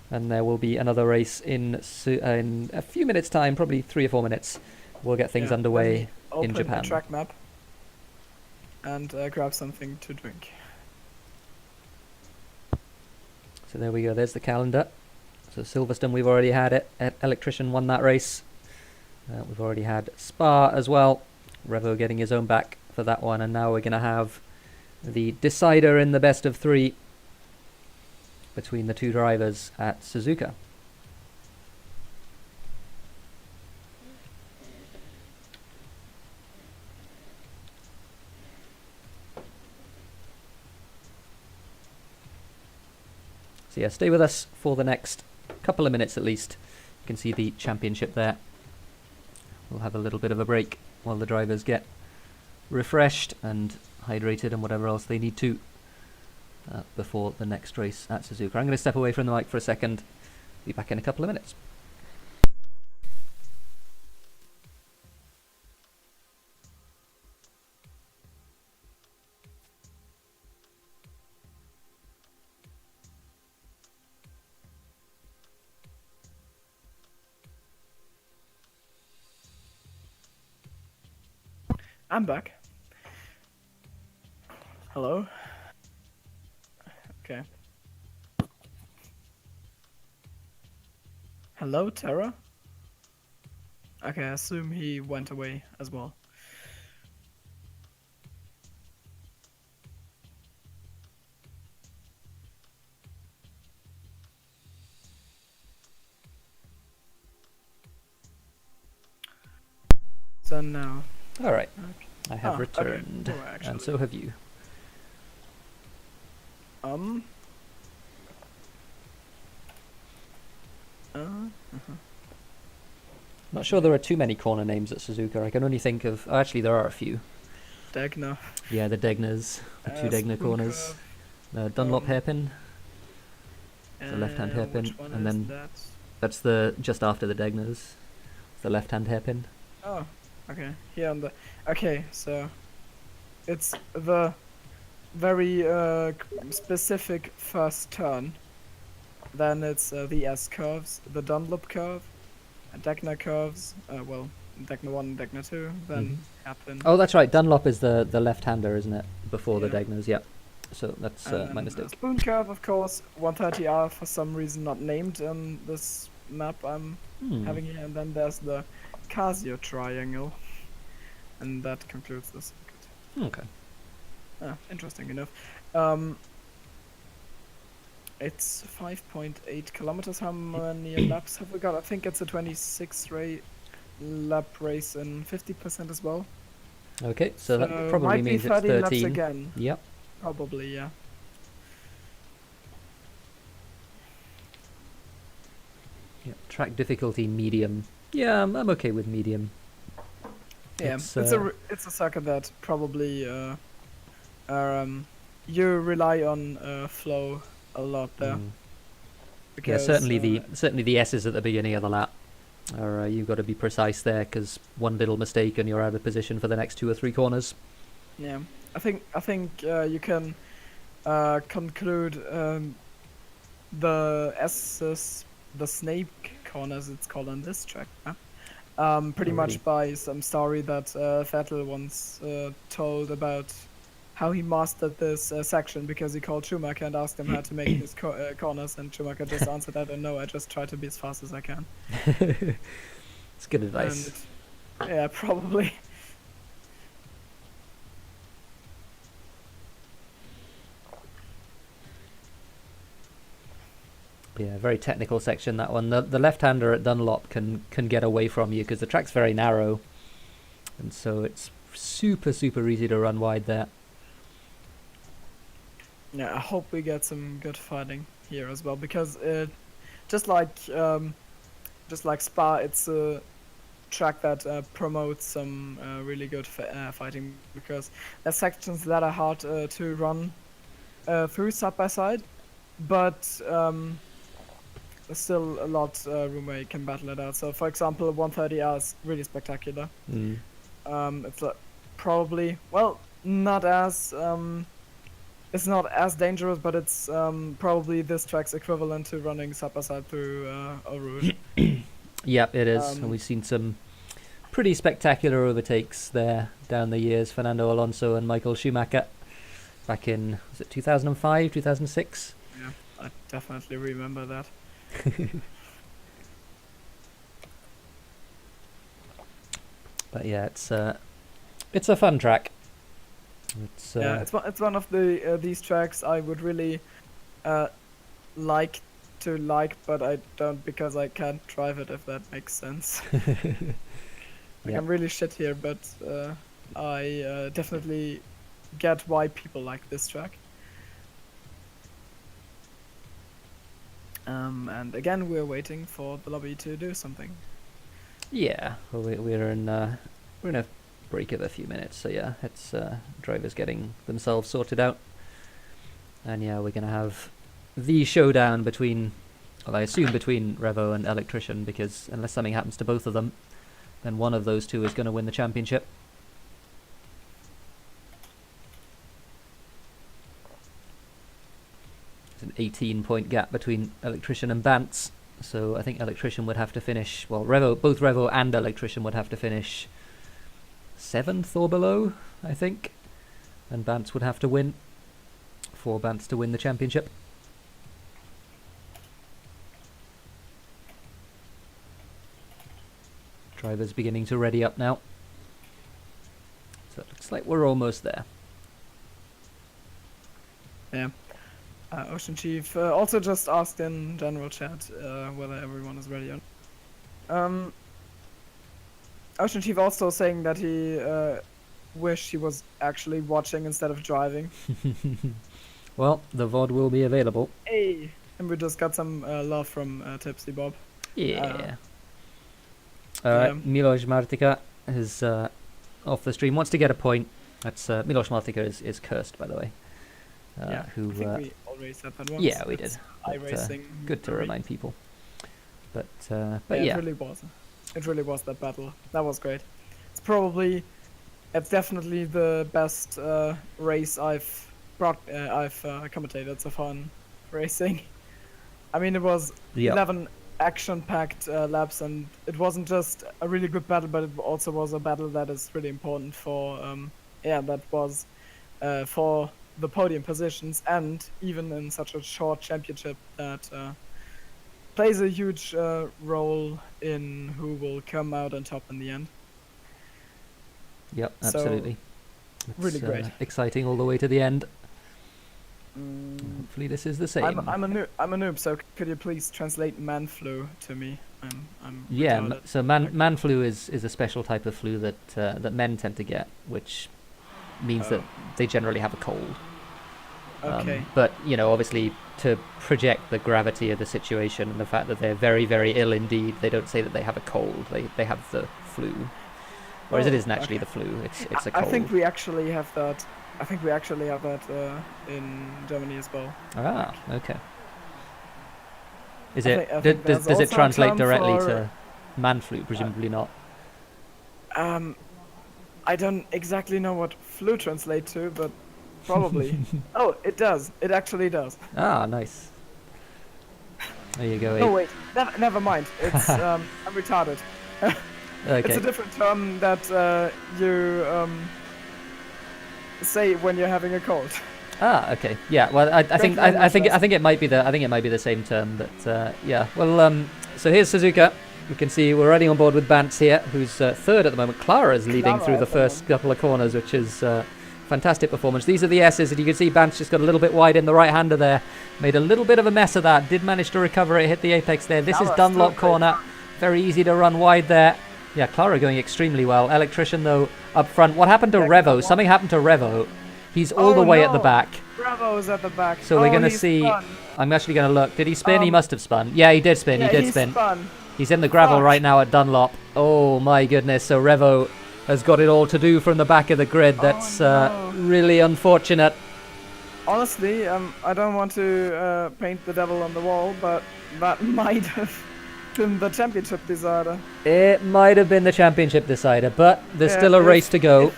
and there will be another race in a few minutes' time, probably 3 or 4 minutes. We'll get things underway in Japan. Open the track map and grab something to drink. So there we go, there's the calendar. So Silverstone, we've already had it. Electrician won that race. We've already had Spa as well. Revo getting his own back for that one. And now we're going to have the decider in the best of 3 between the 2 drivers at Suzuka. So yeah, stay with us for the next couple of minutes at least. You can see the championship there. We'll have a little bit of a break while the drivers get refreshed and hydrated and whatever else they need to before the next race at Suzuka. I'm going to step away from the mic for a second. Be back in a couple of minutes. I'm back. Hello? Okay. Hello, Terra? Okay, I assume he went away as well. So now... Alright, okay. I have returned, okay. Oh, and so have you. Not sure there are too many corner names at Suzuka. I can only think of... Oh, actually, there are a few. Degner. Yeah, the Degners. The 2 Degner corners. Dunlop hairpin. The left-hand hairpin. And then that's the just after the Degners. The left-hand hairpin. Oh, okay. Here on the... Okay, so... It's the very specific first turn. Then it's the S curves, the Dunlop curve, Degner curves, well, Degner 1 and Degner 2, then happen. Oh, that's right, Dunlop is the left-hander, isn't it? Before the Degners, yeah. So that's my mistake. Spoon curve, of course, 130R for some reason not named on this map I'm having here, and then there's the Casio triangle, and that concludes the circuit. Okay. Interesting enough. It's 5.8 kilometers. How many laps have we got? I think it's a 26 lap race and 50% as well. Okay, so that probably might means be it's 30 laps 13. again. Yep. Probably, yeah. Yep. Track difficulty medium. Yeah, I'm okay with medium. Yeah, it's a circuit that probably you rely on flow a lot there. Yeah, certainly the S's at the beginning of the lap. Or you've got to be precise there, because one little mistake and you're out of position for the next 2 or 3 corners. Yeah, I think you can conclude the S's, the snake corners it's called on this track, pretty much by some story that Vettel once told about how he mastered this section, because he called Schumacher and asked him how to make these corners, and Schumacher just answered, I don't know, I just try to be as fast as I can. It's good advice. Yeah, probably. Yeah, very technical section, that one. The left-hander at Dunlop can get away from you, because the track's very narrow, and so it's super easy to run wide there. Yeah, I hope we get some good fighting here as well, because just like Spa, it's a track that promotes some really good fighting, because there's sections that are hard to run through side by side, but there's still a lot room where you can battle it out. So, for example, 130R is really spectacular. It's probably, well, not as it's not as dangerous, but it's probably this track's equivalent to running side by side through Eau Rouge. Yep, it is. And we've seen some pretty spectacular overtakes there down the years. Fernando Alonso and Michael Schumacher back in, was it 2005, 2006? Yeah, I definitely remember that. But yeah, it's a fun track. It's one of these tracks I would really like to but I don't, because I can't drive it, if that makes sense. I'm really shit here, but I definitely get why people like this track. And again, we're waiting for the lobby to do something. Yeah, well, we're in a break of a few minutes, so yeah, it's drivers getting themselves sorted out, and yeah, we're gonna have the showdown between, well, I assume between Revo and Electrician, because unless something happens to both of them, then one of those two is going to win the championship. There's an 18-point gap between Electrician and Bantz, so I think Electrician would have to finish, well, both Revo and Electrician would have to finish 7th or below, I think, and Bantz would have to win for Bantz to win the championship. Drivers beginning to ready up now, so it looks like we're almost there. Yeah. Ocean Chief also just asked in general chat whether everyone is ready. Ocean Chief also saying that he wished he was actually watching instead of driving. Well, the VOD will be available. Hey! And we just got some love from Tipsy Bob. Yeah. Miloš Martika is off the stream, wants to get a point. That's Miloš Martika is cursed, by the way. I think we already said that once. Yeah, we did. iRacing. Good to remind people. But yeah. It really was. It really was that battle. That was great. It's definitely the best race I've commentated so far in racing. I mean, it was 11 action-packed laps, and it wasn't just a really good battle, but it also was a battle that is really important for that was for the podium positions, and even in such a short championship that plays a huge role in who will come out on top in the end. Yep, absolutely. So, really great. Exciting all the way to the end. Hopefully this is the same. I'm a noob. So could you please translate man flu to me? Yeah. retarded. So man flu is a special type of flu that that men tend to get, which means that they generally have a cold. Okay. But obviously, to project the gravity of the situation and the fact that they're very, very ill indeed, they don't say that they have a cold. They have the flu, whereas it isn't actually the flu. It's a cold. I think we actually have that. In Germany as well. Ah, okay. Is I it? think Does there's it also a translate term directly for- to man flu? Presumably not. I don't exactly know what flu translate to, but probably. Oh, it does. It actually does. Ah, nice. There you go. No, wait. Never mind. It's I'm retarded. Okay. It's a different term that you say when you're having a cold. Ah, okay. Yeah. Well, I think it might be the same term, but yeah. Well, so here's Suzuka. We can see we're riding on board with Bantz here, who's third at the moment. Clara's leading through the first couple of corners, which is fantastic performance. These are the S's, and you can see Bantz just got a little bit wide in the right-hander there. Made a little bit of a mess of that. Did manage to recover it, hit the apex there. This is Dunlop corner. Very easy to run wide there. Yeah, Clara going extremely well. Electrician, though, up front. What happened to Revo? Something happened to Revo. He's all the way at the back. Bravo's at the back. So we're going to see... Spun. I'm actually going to look. Did he spin? He must have spun. Yeah, he did spin. Yeah, he did spin. Spun. He's in the gravel right now at Dunlop. Oh, my goodness. So Revo has got it all to do from the back of the grid. That's really unfortunate. Honestly, I don't want to paint the devil on the wall, but that might have been the championship decider. It might have been the championship decider, but there's still a race to go.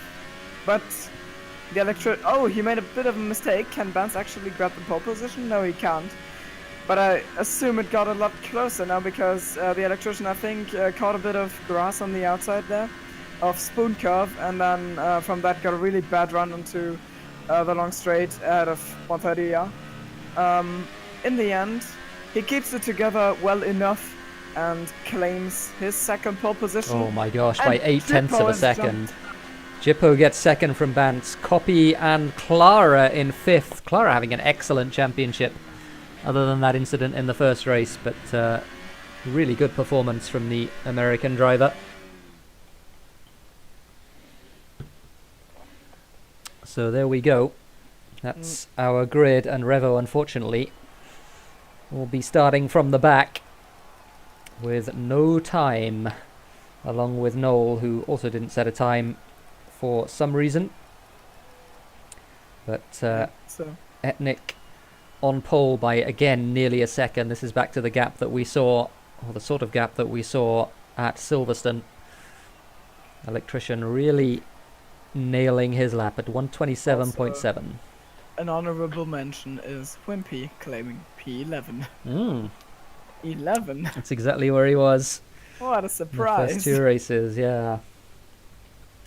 But the Oh, he made a bit of a mistake. Can Bantz actually grab the pole position? No, he can't. But I assume it got a lot closer now because the electrician, I think, caught a bit of grass on the outside there of Spoon Curve, and then from that got a really bad run onto the long straight ahead of 130R. In the end, he keeps it together well enough and claims his second pole position. Oh my gosh, by 0.8 of a second. Jippo gets second from Bantz. Copy and Clara in fifth. Clara having an excellent championship, other than that incident in the first race, but really good performance from the American driver. So there we go. That's our grid, and Revo, unfortunately, will be starting from the back with no time, along with Noel, who also didn't set a time for some reason. But Etnik on pole by, again, nearly a second. This is back to the gap that we saw, or the sort of gap that we saw at Silverstone. Electrician really nailing his lap at 127.7. An honorable mention is Wimpy claiming P11. 11. That's exactly where he was. What a surprise. The first two races, yeah.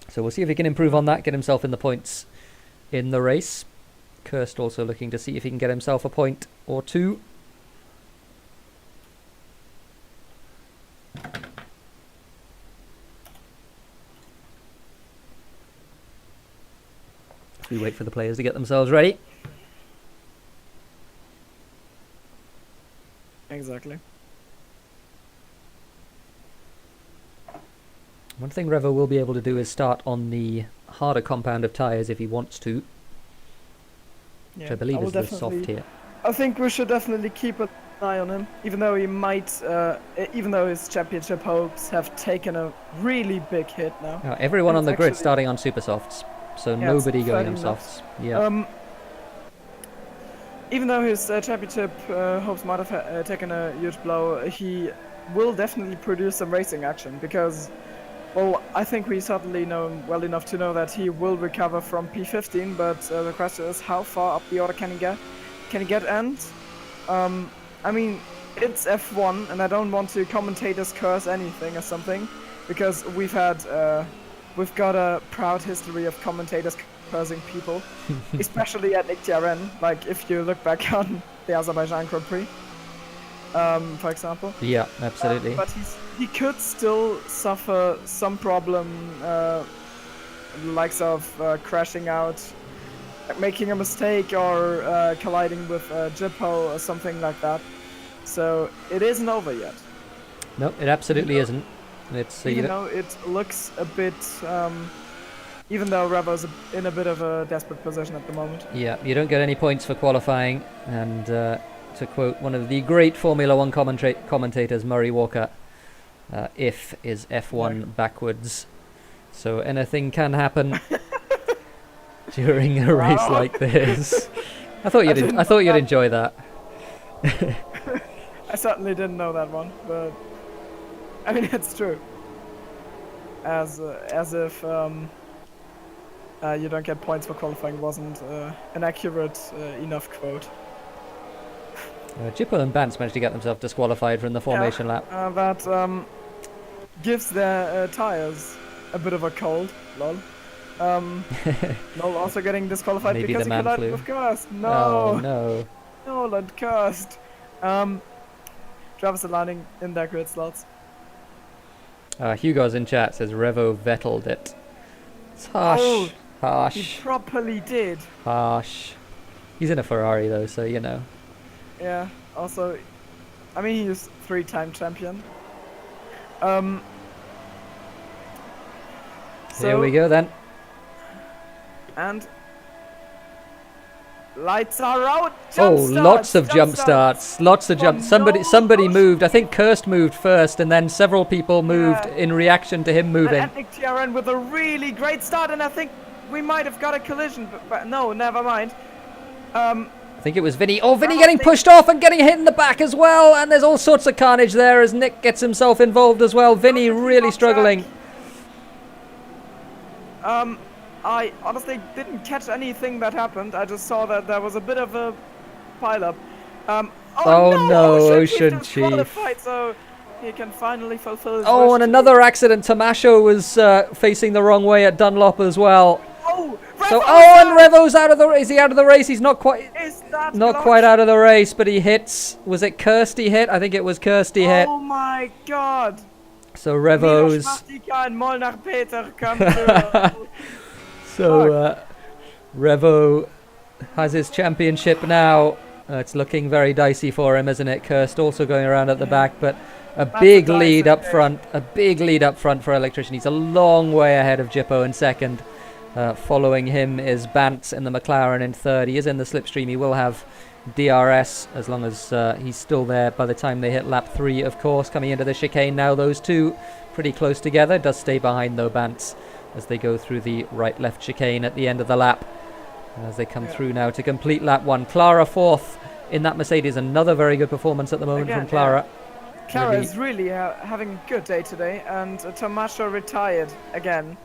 So we'll see if he can improve on that, get himself in the points in the race. Kirst also looking to see if he can get himself a point or two. We wait for the players to get themselves ready. Exactly. One thing Revo will be able to do is start on the harder compound of tyres if he wants to. Yeah, which I believe is the soft here. I think we should definitely keep an eye on him, even though he might, even though his championship hopes have taken a really big hit now. Now, everyone on the grid starting on super softs, so nobody going on softs. Yeah. Even though his championship hopes might have taken a huge blow, he will definitely produce some racing action because, well, I think we certainly know him well enough to know that he will recover from P15, but the question is how far up the order can he get? And I mean, it's F1, and I don't want to commentators curse anything or something, because we've got a proud history of commentators cursing people, especially at NICTRN. Like if you look back on the Azerbaijan Grand Prix, for example. Yeah, absolutely. But he could still suffer some problem, likes of crashing out making a mistake or colliding with Jippo or something like that. So it isn't over yet. No, it absolutely isn't. It's even though it looks a bit, even though Revo's in a bit of a desperate position at the moment. Yeah, you don't get any points for qualifying, and to quote one of the great Formula One commentators, Murray Walker, if is F1 backwards. So anything can happen during a race like this. I thought you'd enjoy that. I certainly didn't know that one, but I mean it's true. As if you don't get points for qualifying wasn't an accurate enough quote. Jippo and Bance managed to get themselves disqualified from the formation lap. That gives their tires a bit of a cold. Lol. Noel also getting disqualified Maybe because the he man collided with Kirst. No. Oh no. Nolan Kirst. Travis landing in their grid slots. Hugo's in chat, says Revo Vettel'd it. It's harsh. Oh, harsh. he properly did. Harsh. He's in a Ferrari though, so you know. Yeah, also, I mean he's 3-time champion. Here we go then. And lights are out. Lots of jump starts. Lots of jump. Somebody moved. I think Kirst moved first, and then several people moved in reaction to him moving. And Etnik TRN with a really great start, and I think we might have got a collision, but no, never mind. I think it was Vinny. Oh, Vinny getting pushed off and getting hit in the back as well, and there's all sorts of carnage there as Nick gets himself involved as well. Vinny really struggling. I honestly didn't catch anything that happened. I just saw that there was a bit of a pile-up. Oh no, Ocean Chief. So he can finally fulfill his wish. And another accident. Tomasho was facing the wrong way at Dunlop as well. Oh, and Revo's out of the race. Is he out of the race? He's not quite quite out of the race, but he hits. Was it Kirsty hit? I think it was Kirsty hit. Oh my god. So Revo's. So Revo has his championship now. It's looking very dicey for him, isn't it? Kirst also going around at the back, but a big lead up front. A big lead up front for Electrician. He's a long way ahead of Jippo in second. Following him is Bance in the McLaren in third. He is in the slipstream. He will have DRS as long as he's still there by the time they hit lap 3, of course. Coming into the chicane now, those two pretty close together. Does stay behind though, Bance, as they go through the right-left chicane at the end of the lap. As they come through now to complete lap 1. Clara fourth in that Mercedes. Another very good performance at the moment from Clara. Yeah. Clara is really having a good day today, and Tomasho retired again.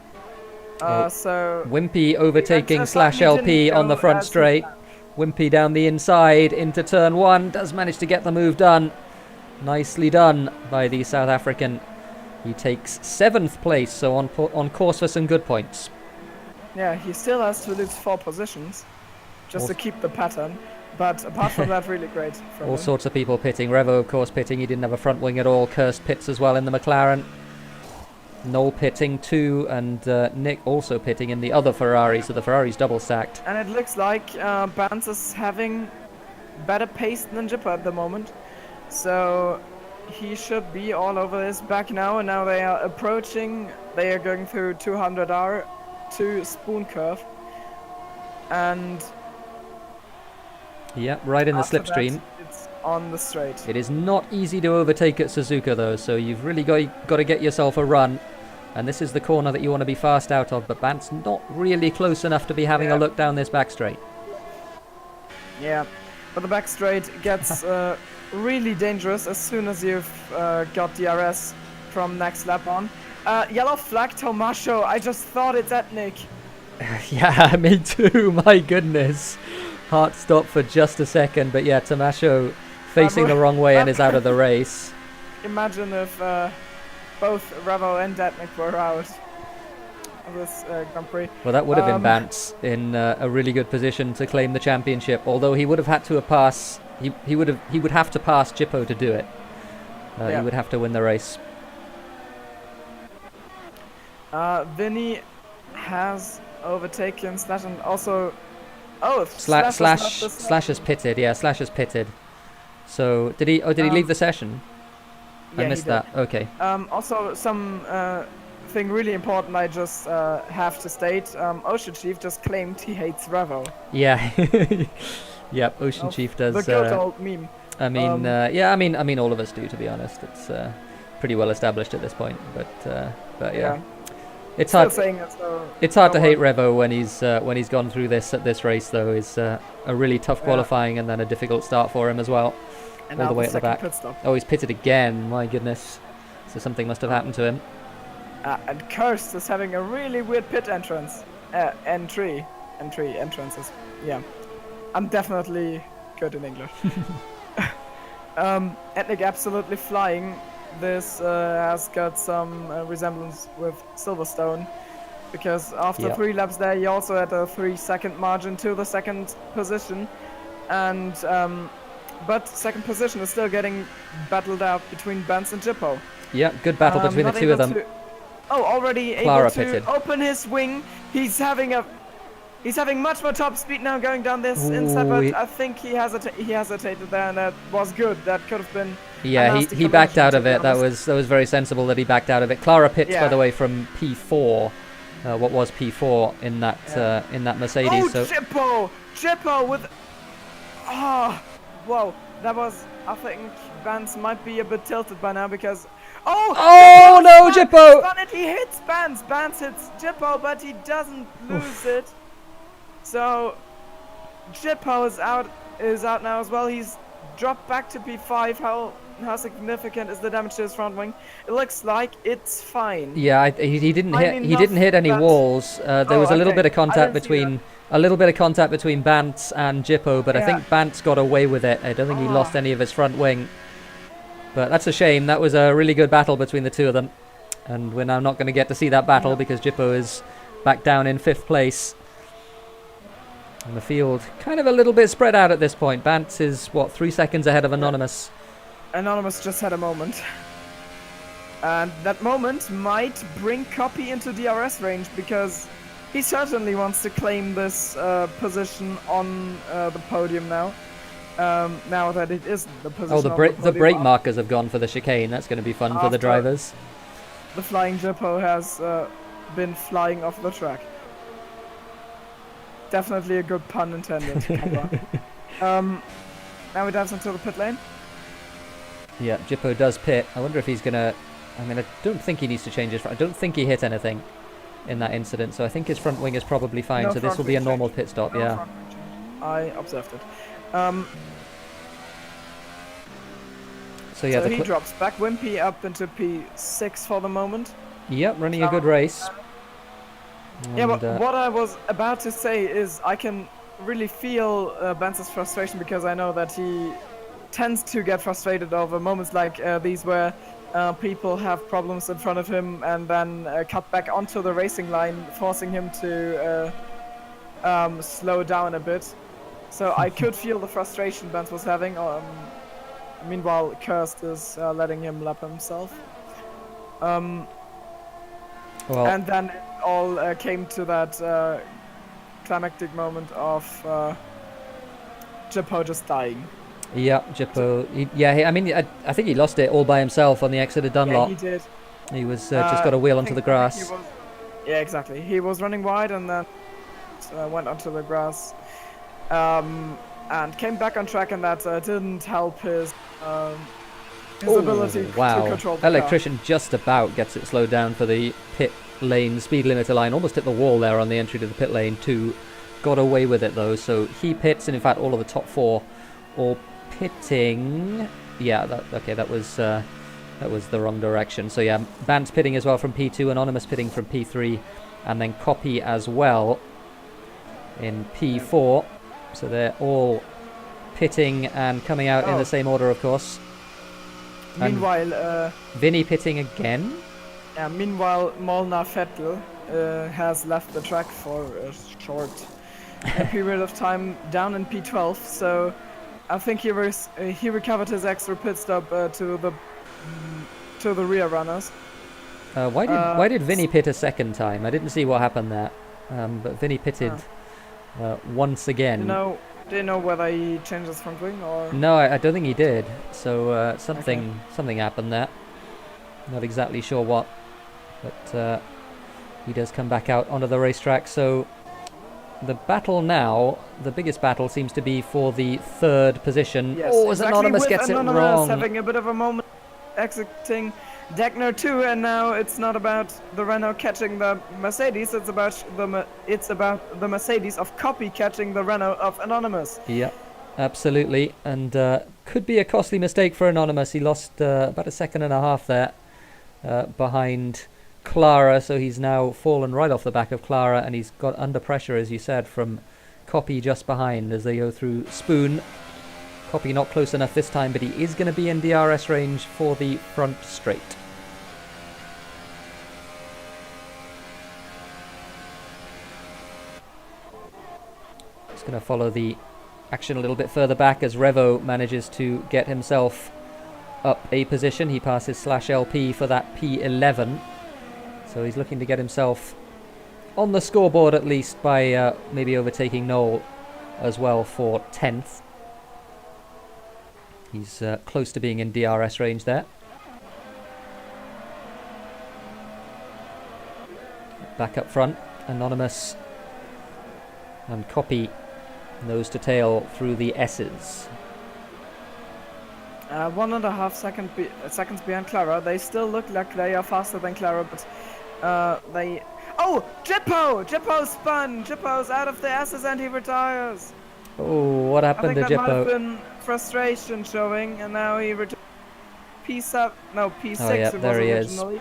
So Wimpy overtaking /LP on the front straight. Wimpy down the inside into turn 1. Does manage to get the move done. Nicely done by the South African. He takes 7th place, so on course for some good points. Yeah, he still has to lose 4 positions just to keep the pattern. But apart from that, really great. All sorts of people pitting. Revo, of course, pitting. He didn't have a front wing at all. Kirst pits as well in the McLaren. Noel pitting too, and Nick also pitting in the other Ferrari, so the Ferrari's double stacked. And it looks like Bance is having better pace than Jippo at the moment. So he should be all over this back now, and now they are approaching. They are going through 200R to Spoon Curve. And yeah, right in the slipstream. It's on the straight. It is not easy to overtake at Suzuka though, so you've really got to get yourself a run. And this is the corner that you want to be fast out of, but Bance not really close enough to be having a look down this back straight. Yeah, but the back straight gets really dangerous as soon as you've got DRS from next lap on. Yellow flag Tomasho, I just thought it's Etnik. Yeah, me too, my goodness. Heart stopped for just a second, but yeah, Tomasho facing the wrong way and is out of the race. Imagine if both Revo and Etnik were out of this Grand Prix. Well, that would have been Bance in a really good position to claim the championship, although he would have had to pass. He would have to pass Jippo to do it. He would have to win the race. Vinny has overtaken Slash, and also Oh, Slash has pitted. Yeah, Slash has pitted. So did he? Oh, did he leave the session? Yeah, I missed that. Okay. Also, some thing really important I just have to state. Ocean Chief just claimed he hates Revo. Yeah. Yep. Ocean Chief does. The good old meme. I mean, yeah. I mean, all of us do. To be honest, it's pretty well established at this point. But yeah. It's hard. It's hard to hate Revo when he's gone through this race though. It's a really tough qualifying and then a difficult start for him as well. And all the way at the back. Oh, he's pitted again. My goodness. So something must have happened to him. And Cursed is having a really weird pit entrance. Entrances. Yeah. I'm definitely good in English. Etnik absolutely flying. This has got some resemblance with Silverstone, because after 3 laps there he also had a 3-second margin to the second position, and but second position is still getting battled out between Benz and Jippo. Yeah, good battle between the two of them. Already Clara able to pitted. open his wing. He's having much more top speed now going down this inside, but I think he hesitated there, and that was good. That could have been. Yeah, he backed out of it. That was very sensible that he backed out of it. Clara pits, by the way, from P4. What was P4 in that Mercedes? Oh, so Jippo with. Oh, whoa! That was. I think Vance might be a bit tilted by now because. Oh no, Jippo! He hits Vance. Vance hits Jippo, but he doesn't lose it. So Jippo is out now as well. He's dropped back to P5. How significant is the damage to his front wing? It looks like it's fine. Yeah, he didn't hit any walls. There was a little bit of contact between Bantz and Jippo, but I think Bantz got away with it. I don't think he lost any of his front wing. But that's a shame. That was a really good battle between the two of them, and we're now not going to get to see that battle because Jippo is back down in 5th place. And the field kind of a little bit spread out at this point. Bantz is 3 seconds ahead of Anonymous. Anonymous just had a moment, and that moment might bring Copy into DRS range because he certainly wants to claim this position on the podium now. Now that it is the position. Oh, the brake markers have gone for the chicane. That's going to be fun for the drivers. The flying Jippo has been flying off the track. Definitely a good pun intended. Now we dive into the pit lane. Yeah, Jippo does pit. I wonder if he's gonna. I mean, I don't think he needs to change his front. I don't think he hit anything in that incident, so I think his front wing is probably fine. No, so this will be a normal pit stop. Yeah. I observed it. So yeah, he drops back. Wimpy up into P6 for the moment. Yep, running a good race. Yeah, but what I was about to say is I can really feel Bence's frustration because I know that he tends to get frustrated over moments like these where people have problems in front of him and then cut back onto the racing line, forcing him to slow down a bit. So I could feel the frustration Bence was having. Meanwhile, Cursed is letting him lap himself. And then it all came to that climactic moment of Jippo just dying. Yeah, Jippo. I think he lost it all by himself on the exit of Dunlop. Yeah, he did. He was just got a wheel onto the grass. Yeah, exactly. He was running wide and then went onto the grass. And came back on track, and that didn't help his ability to control the Electrician car. Just about gets it slowed down for the pit lane speed limiter line. Almost hit the wall there on the entry to the pit lane too. Got away with it though, so he pits, and in fact all of the top 4 all pitting. Yeah, that was the wrong direction. So yeah, Bantz pitting as well from P2, Anonymous pitting from P3, and then Copy as well in P4. So they're all pitting and coming out in the same order, of course. Meanwhile, Vinny pitting again. Yeah. Meanwhile, Molnar Vettel has left the track for a short period of time down in P12. So I think he recovered his extra pit stop to the rear runners. Why did Vinny pit a second time? I didn't see what happened there. But Vinny pitted once again. Do you know whether he changed his front wing or? No, I don't think he did. So something happened there. Not exactly sure what, but he does come back out onto the racetrack. So the battle now, the biggest battle seems to be for the 3rd position. Yes, oh, as Anonymous gets Anonymous it wrong. Having a bit of a moment exiting Degner too, and now it's not about the Renault catching the Mercedes, it's about the Mercedes of Copy catching the Renault of Anonymous. Yeah, absolutely, and could be a costly mistake for Anonymous. He lost about a second and a half there behind Clara, so he's now fallen right off the back of Clara, and he's got under pressure, as you said, from Copy just behind as they go through Spoon. Copy not close enough this time, but he is going to be in DRS range for the front straight. Just going to follow the action a little bit further back as Revo manages to get himself up a position. He passes /LP for that P11. So he's looking to get himself on the scoreboard at least by maybe overtaking Noel as well for 10th. He's close to being in DRS range there. Back up front, Anonymous and Copy nose to tail through the S's. 1.5 seconds behind Clara. They still look like they are faster than Clara, but they... Oh! Jippo! Jippo spun! Jippo's out of the S's and he retires! Oh, what happened to I think that might have Jippo? been frustration showing, and now he P7, no, P6 Oh, yeah, it was there he originally.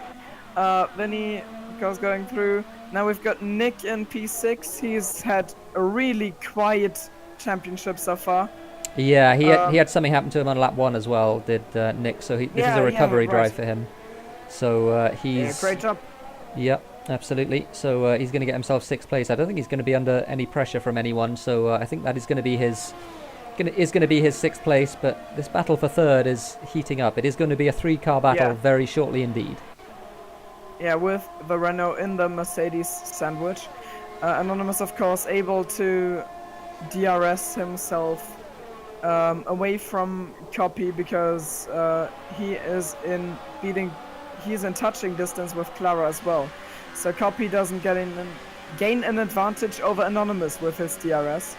Then he goes going through. Now we've got Nick in P6. He's had a really quiet championship so far. Yeah, he had something happen to him on lap 1 as well, did Nick, so this is a recovery drive for him. So he's... Yeah, great job. Yep, absolutely. So he's going to get himself 6th place. I don't think he's going to be under any pressure from anyone, so I think that is going to be his... is going to be his 6th place, but this battle for 3rd is heating up. It is going to be a 3-car battle very shortly indeed. Yeah, with the Renault in the Mercedes sandwich. Anonymous, of course, able to DRS himself away from Copy because he is in touching distance with Clara as well. So Copy doesn't gain an advantage over Anonymous with his DRS.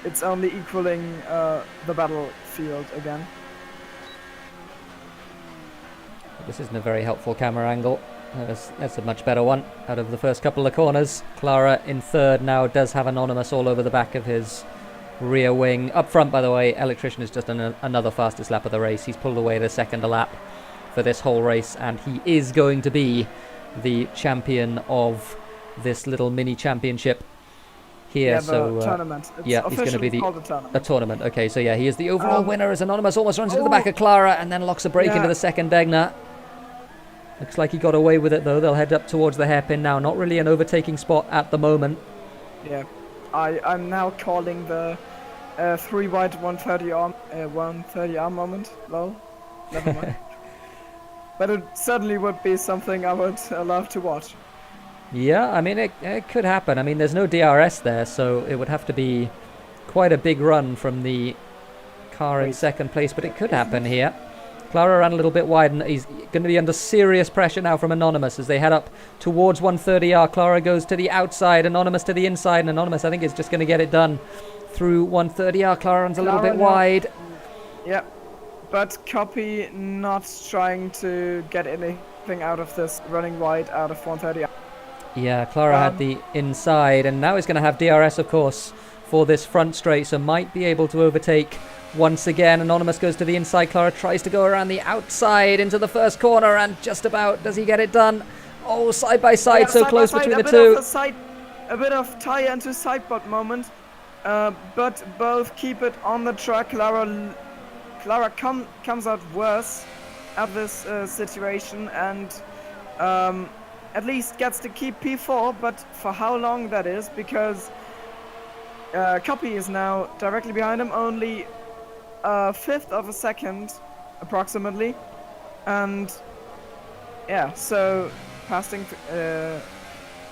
It's only equaling the battlefield again. This isn't a very helpful camera angle. That's a much better one out of the first couple of corners. Clara in 3rd now does have Anonymous all over the back of his rear wing. Up front, by the way, Electrician has just done another fastest lap of the race. He's pulled away the 2nd lap for this whole race, and he is going to be the champion of this little mini championship here. The tournament. It's he's going to be a tournament. Okay, so yeah, he is the overall winner as Anonymous almost runs into the back of Clara and then locks a brake into the 2nd Degner. Looks like he got away with it though. They'll head up towards the hairpin now. Not really an overtaking spot at the moment. Yeah, I'm now calling the 3 wide 130 arm moment. Lol, never mind. But it certainly would be something I would love to watch. Yeah, I mean it could happen. I mean there's no DRS there, so it would have to be quite a big run from the car in 2nd place, but it could happen here. Clara ran a little bit wide, and he's going to be under serious pressure now from Anonymous as they head up towards 130R. Clara goes to the outside, Anonymous to the inside, and Anonymous, I think, is just going to get it done through 130R. Clara runs a little bit wide. Yeah, but Copy not trying to get anything out of this running wide out of 130R. Yeah, Clara had the inside, and now he's going to have DRS, of course, for this front straight, so might be able to overtake once again. Anonymous goes to the inside. Clara tries to go around the outside into the 1st corner, and just about does he get it done. Oh, side by side, so close between the two. A bit of tire into sidebot moment, but both keep it on the track. Clara comes out worse at this situation, and at least gets to keep P4, but for how long that is, because Copy is now directly behind him, only 1/5 of a second approximately, and yeah, so passing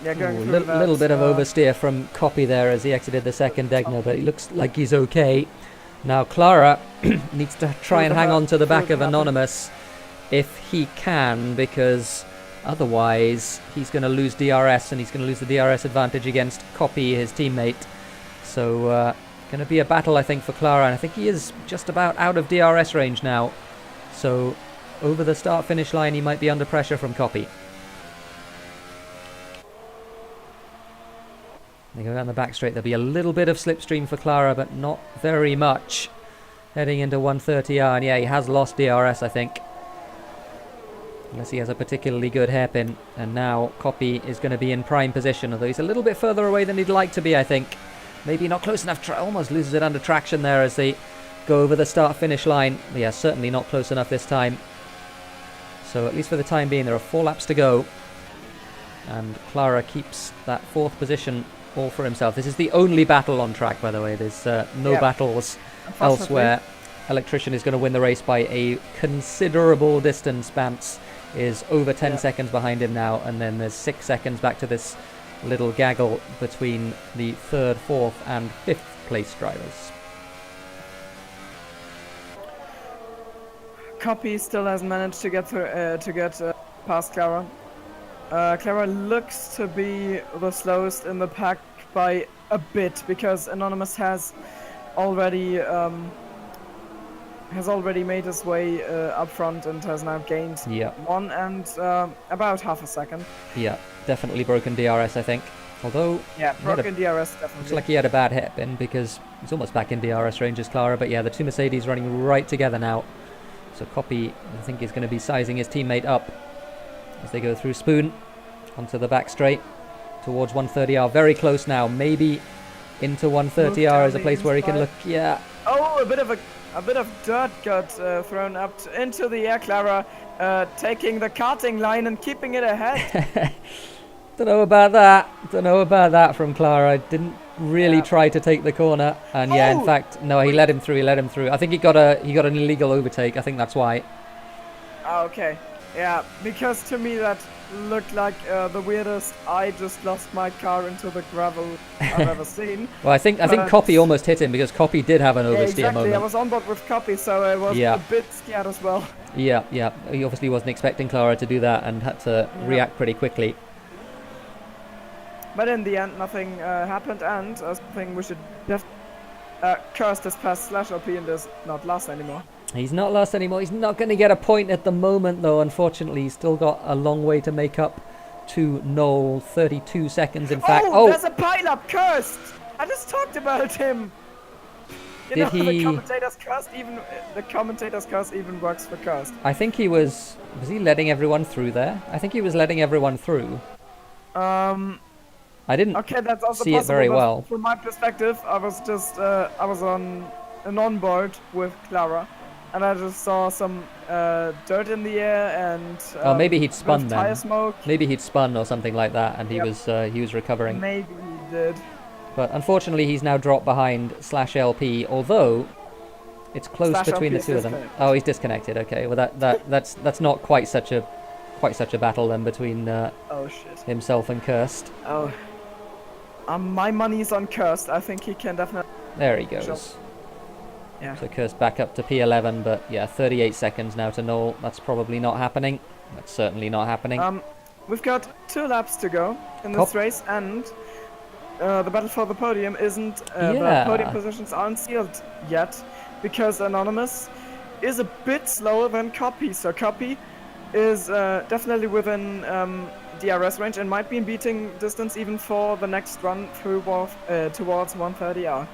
Yeah, going Ooh, through that. Little bit of oversteer from Copy there as he exited the second Degner, but he looks like he's okay. Now Clara needs to try and hang on to the back of Anonymous if he can, because otherwise he's going to lose DRS, and he's going to lose the DRS advantage against Copy, his teammate. So going to be a battle, I think, for Clara, and I think he is just about out of DRS range now. So over the start-finish line, he might be under pressure from Copy. They go down the back straight. There'll be a little bit of slipstream for Clara, but not very much. Heading into 130R, and yeah, he has lost DRS, I think. Unless he has a particularly good hairpin. And now Copy is going to be in prime position, although he's a little bit further away than he'd like to be, I think. Maybe not close enough. Almost loses it under traction there as they go over the start-finish line. But yeah, certainly not close enough this time. So at least for the time being, there are 4 laps to go. And Clara keeps that 4th position all for himself. This is the only battle on track, by the way. There's no battles elsewhere. Electrician is going to win the race by a considerable distance. Bantz is over 10 seconds behind him now, and then there's 6 seconds back to this little gaggle between the 3rd, 4th and 5th place drivers. Copy still hasn't managed to get through, past Clara. Clara looks to be the slowest in the pack by a bit, because Anonymous has already made his way up front and has now gained 1 and about half a second. Yeah, definitely broken DRS, I think. Although broken DRS definitely. Looks like he had a bad hairpin, because he's almost back in DRS range as Clara. But yeah, the 2 Mercedes running right together now. So Copy, I think, is going to be sizing his teammate up as they go through Spoon onto the back straight towards 130R. Very close now. Maybe into 130R is a place where he can look. Yeah. Oh, a bit of dirt got thrown up into the air. Clara taking the karting line and keeping it ahead. Don't know about that from Clara. Didn't really try to take the corner, and in fact, no, he let him through. I think he got an illegal overtake. I think that's why. Okay. Yeah, because to me that looked like the weirdest I just lost my car into the gravel I've ever seen. Well, I think Copy almost hit him, because Copy did have an oversteer moment. I was on board with Copy, so I was a bit scared as well. Yeah. He obviously wasn't expecting Clara to do that and had to react pretty quickly. But in the end, nothing happened, and something we should Curse has passed /LP and is not last anymore. He's not last anymore. He's not going to get a point at the moment, though, unfortunately. He's still got a long way to make up to Noel. 32 seconds, in fact. Oh, there's a pile-up. Cursed! I just talked about him. The commentator's curse even works for Cursed. I think he was he letting everyone through there? I think he was letting everyone through. I didn't that's also see it very well. From my perspective, I was just I was on an onboard with Clara, and I just saw some dirt in the air and maybe he'd spun then. Tire smoke. Maybe he'd spun or something like that, and he was recovering. Maybe he did. But unfortunately, he's now dropped behind /LP. Although it's close between the two of them. Oh, he's disconnected. Okay, well that's not quite such a battle then between himself and Cursed. Oh. My money's on Cursed. I think he can definitely... There he goes. Yeah. So Cursed back up to P11, but 38 seconds now to Noel. That's probably not happening. That's certainly not happening. We've got 2 laps to go in this race, and the battle for the podium isn't... The podium positions aren't sealed yet, because Anonymous is a bit slower than Copy. So Copy is definitely within DRS range and might be in beating distance even for the next run through towards 130R.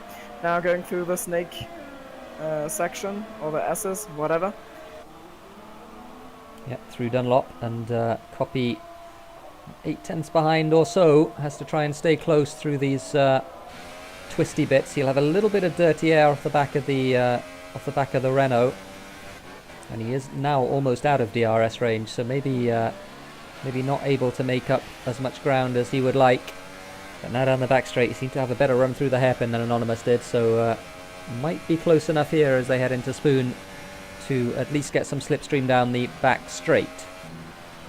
Now going through the snake section, or the S's, whatever. Yep, through Dunlop, and Copy 8/10 behind or so, has to try and stay close through these twisty bits. He'll have a little bit of dirty air off the back of the Renault. And he is now almost out of DRS range, so maybe not able to make up as much ground as he would like. But now down the back straight, he seemed to have a better run through the hairpin than Anonymous did, so might be close enough here as they head into Spoon to at least get some slipstream down the back straight.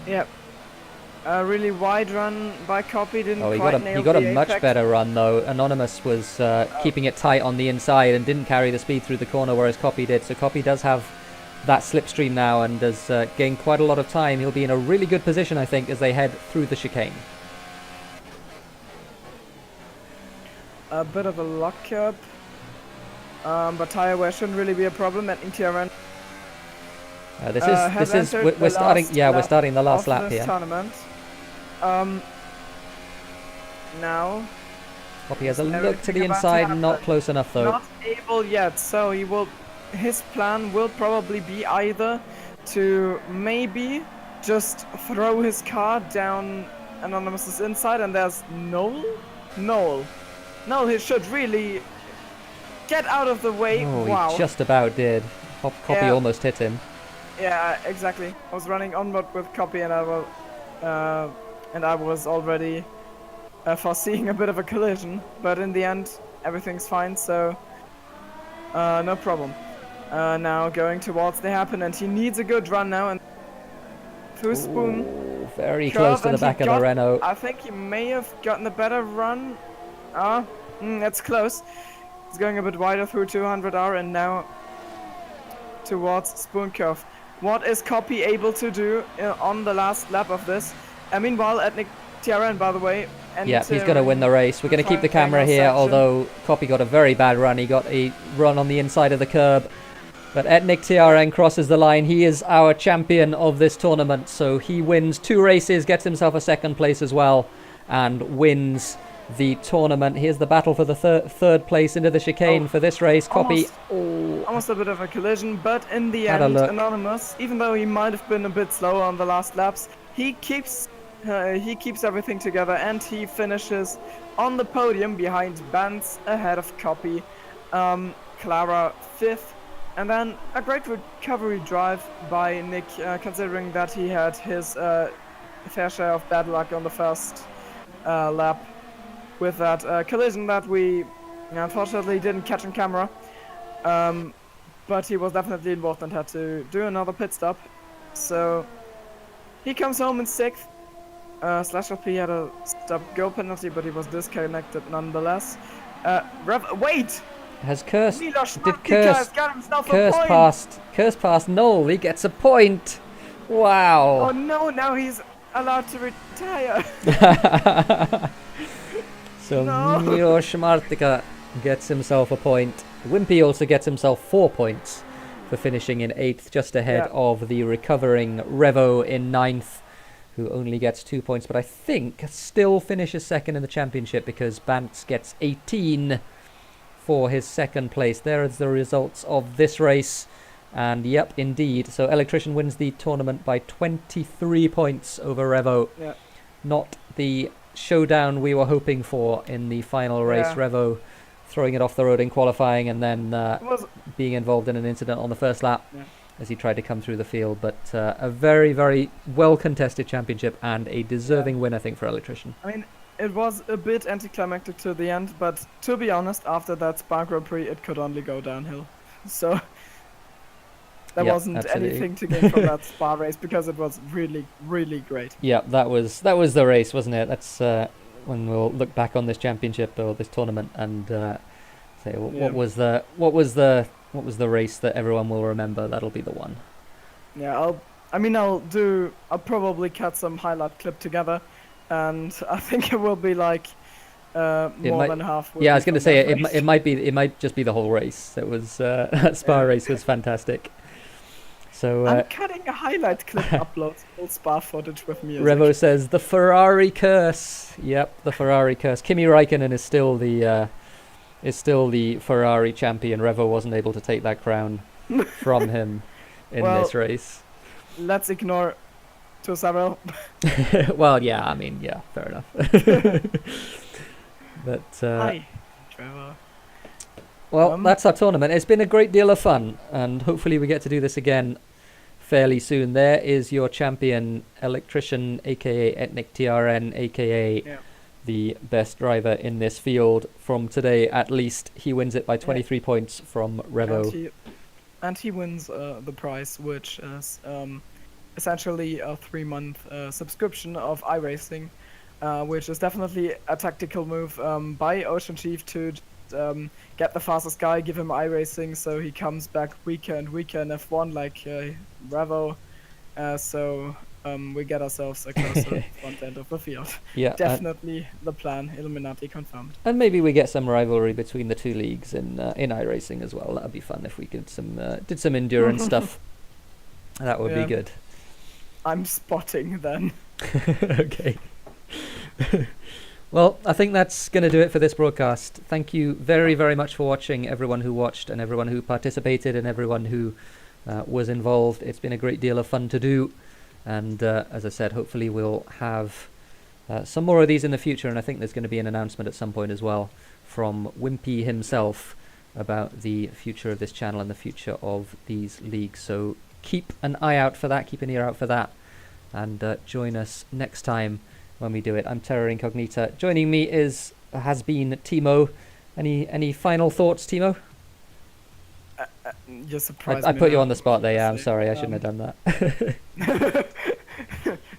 Yep. A really wide run by Copy, didn't he quite got nail he got the a much apex. better run though. Anonymous was keeping it tight on the inside and didn't carry the speed through the corner, whereas Copy did. So Copy does have that slipstream now and has gained quite a lot of time. He'll be in a really good position, I think, as they head through the chicane. A bit of a lock up, but tire wear shouldn't really be a problem at TRN. We're starting the last lap here. Tournament. Now Copy has a look to the inside, not close enough though. Not able yet, so his plan will probably be either to maybe just throw his car down Anonymous's inside, and there's Noel, he should really get out of the way. Oh, wow. He just about did. Copy almost hit him. Yeah, exactly. I was running onward with Copy, and I was already foreseeing a bit of a collision. But in the end, everything's fine, so no problem. Now going towards the hairpin, and he needs a good run now, and through Spoon. Very close to the back of the Renault. I think he may have gotten a better run. That's close. He's going a bit wider through 200R, and now towards Spoon Curve. What is Copy able to do on the last lap of this? Meanwhile, at TRN, by the way. Yeah, he's going to win the race. We're going to keep the camera here, although Copy got a very bad run. He got a run on the inside of the curb. But Etnik TRN crosses the line. He is our champion of this tournament. So he wins 2 races, gets himself a 2nd place as well, and wins the tournament. Here's the battle for the third place into the chicane for this race. Copy. Almost a bit of a collision, but in the end, Anonymous, even though he might have been a bit slower on the last laps, he keeps everything together, and he finishes on the podium behind Bance, ahead of Copy. Clara 5th, and then a great recovery drive by Nick, considering that he had his fair share of bad luck on the first lap with that collision that we unfortunately didn't catch on camera. But he was definitely involved and had to do another pit stop. So he comes home in 6th. /LP had a stop-go penalty, but he was disconnected nonetheless. Wait! Has Curse... Did Curse got himself a point? Curse passed Noel. He gets a point. Wow. Oh no, now he's allowed to retire. So Miłosz Martyka gets himself a point. Wimpy also gets himself 4 points for finishing in 8th, just ahead of the recovering Revo in 9th, who only gets 2 points, but I think still finishes 2nd in the championship because Bance gets 18 for his 2nd place. There is the results of this race, and yep, indeed. So Electrician wins the tournament by 23 points over Revo. Yeah. Not the showdown we were hoping for in the final race. Revo throwing it off the road in qualifying, and then being involved in an incident on the first lap as he tried to come through the field. But a very, very well-contested championship and a deserving win, I think, for Electrician. I mean, it was a bit anticlimactic to the end, but to be honest, after that Spa Grand Prix, it could only go downhill. So there wasn't anything to gain from that Spa race, because it was really, really great. Yeah, that was the race, wasn't it? That's when we'll look back on this championship or this tournament and say what was the race that everyone will remember. That'll be the one. Yeah, I'll probably cut some highlight clip together, and I think it will be like more than half. Yeah, I was going to say it might just be the whole race. It was that Spa race was fantastic. So I'm cutting a highlight clip upload all Spa footage with music. Revo says the Ferrari curse. Yep, the Ferrari curse. Kimi Räikkönen is still the Ferrari champion. Revo wasn't able to take that crown from him in this race. Let's ignore Tosaro. Well, yeah, I mean, yeah, fair enough. But hi, Trevor. Well, that's our tournament. It's been a great deal of fun, and hopefully we get to do this again fairly soon. There is your champion, Electrician, aka Etnik TRN, aka the best driver in this field from today. At least he wins it by 23 points from Revo. And he wins the prize, which is essentially a 3-month subscription of iRacing, which is definitely a tactical move by Ocean Chief to get the fastest guy, give him iRacing, so he comes back weaker and weaker in F1 like Revo. So we get ourselves a closer front end of the field. Yeah, definitely the plan. Illuminati confirmed. And maybe we get some rivalry between the two leagues in iRacing as well. That'd be fun if we could did some endurance stuff. That would be good. I'm spotting then. Okay. Well, I think that's going to do it for this broadcast. Thank you very, very much for watching, everyone who watched and everyone who participated and everyone who was involved. It's been a great deal of fun to do. And as I said, hopefully we'll have some more of these in the future. And I think there's going to be an announcement at some point as well from Wimpy himself about the future of this channel and the future of these leagues. So keep an eye out for that, keep an ear out for that. And join us next time when we do it. I'm Terra Incognita. Joining me has been Timo. Any final thoughts, Timo? You're surprised. I put you on the spot there. Yeah, I'm sorry. I shouldn't have done that.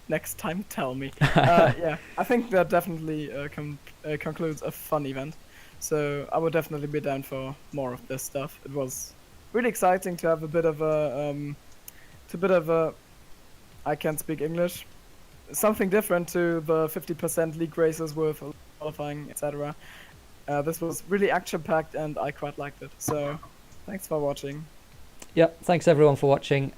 Next time, tell me. Yeah, I think that definitely concludes a fun event. So I would definitely be down for more of this stuff. It was really exciting to have a bit of a, I can't speak English, something different to the 50% league races with qualifying, etc. This was really action-packed and I quite liked it. So thanks for watching. Yep, thanks everyone for watching.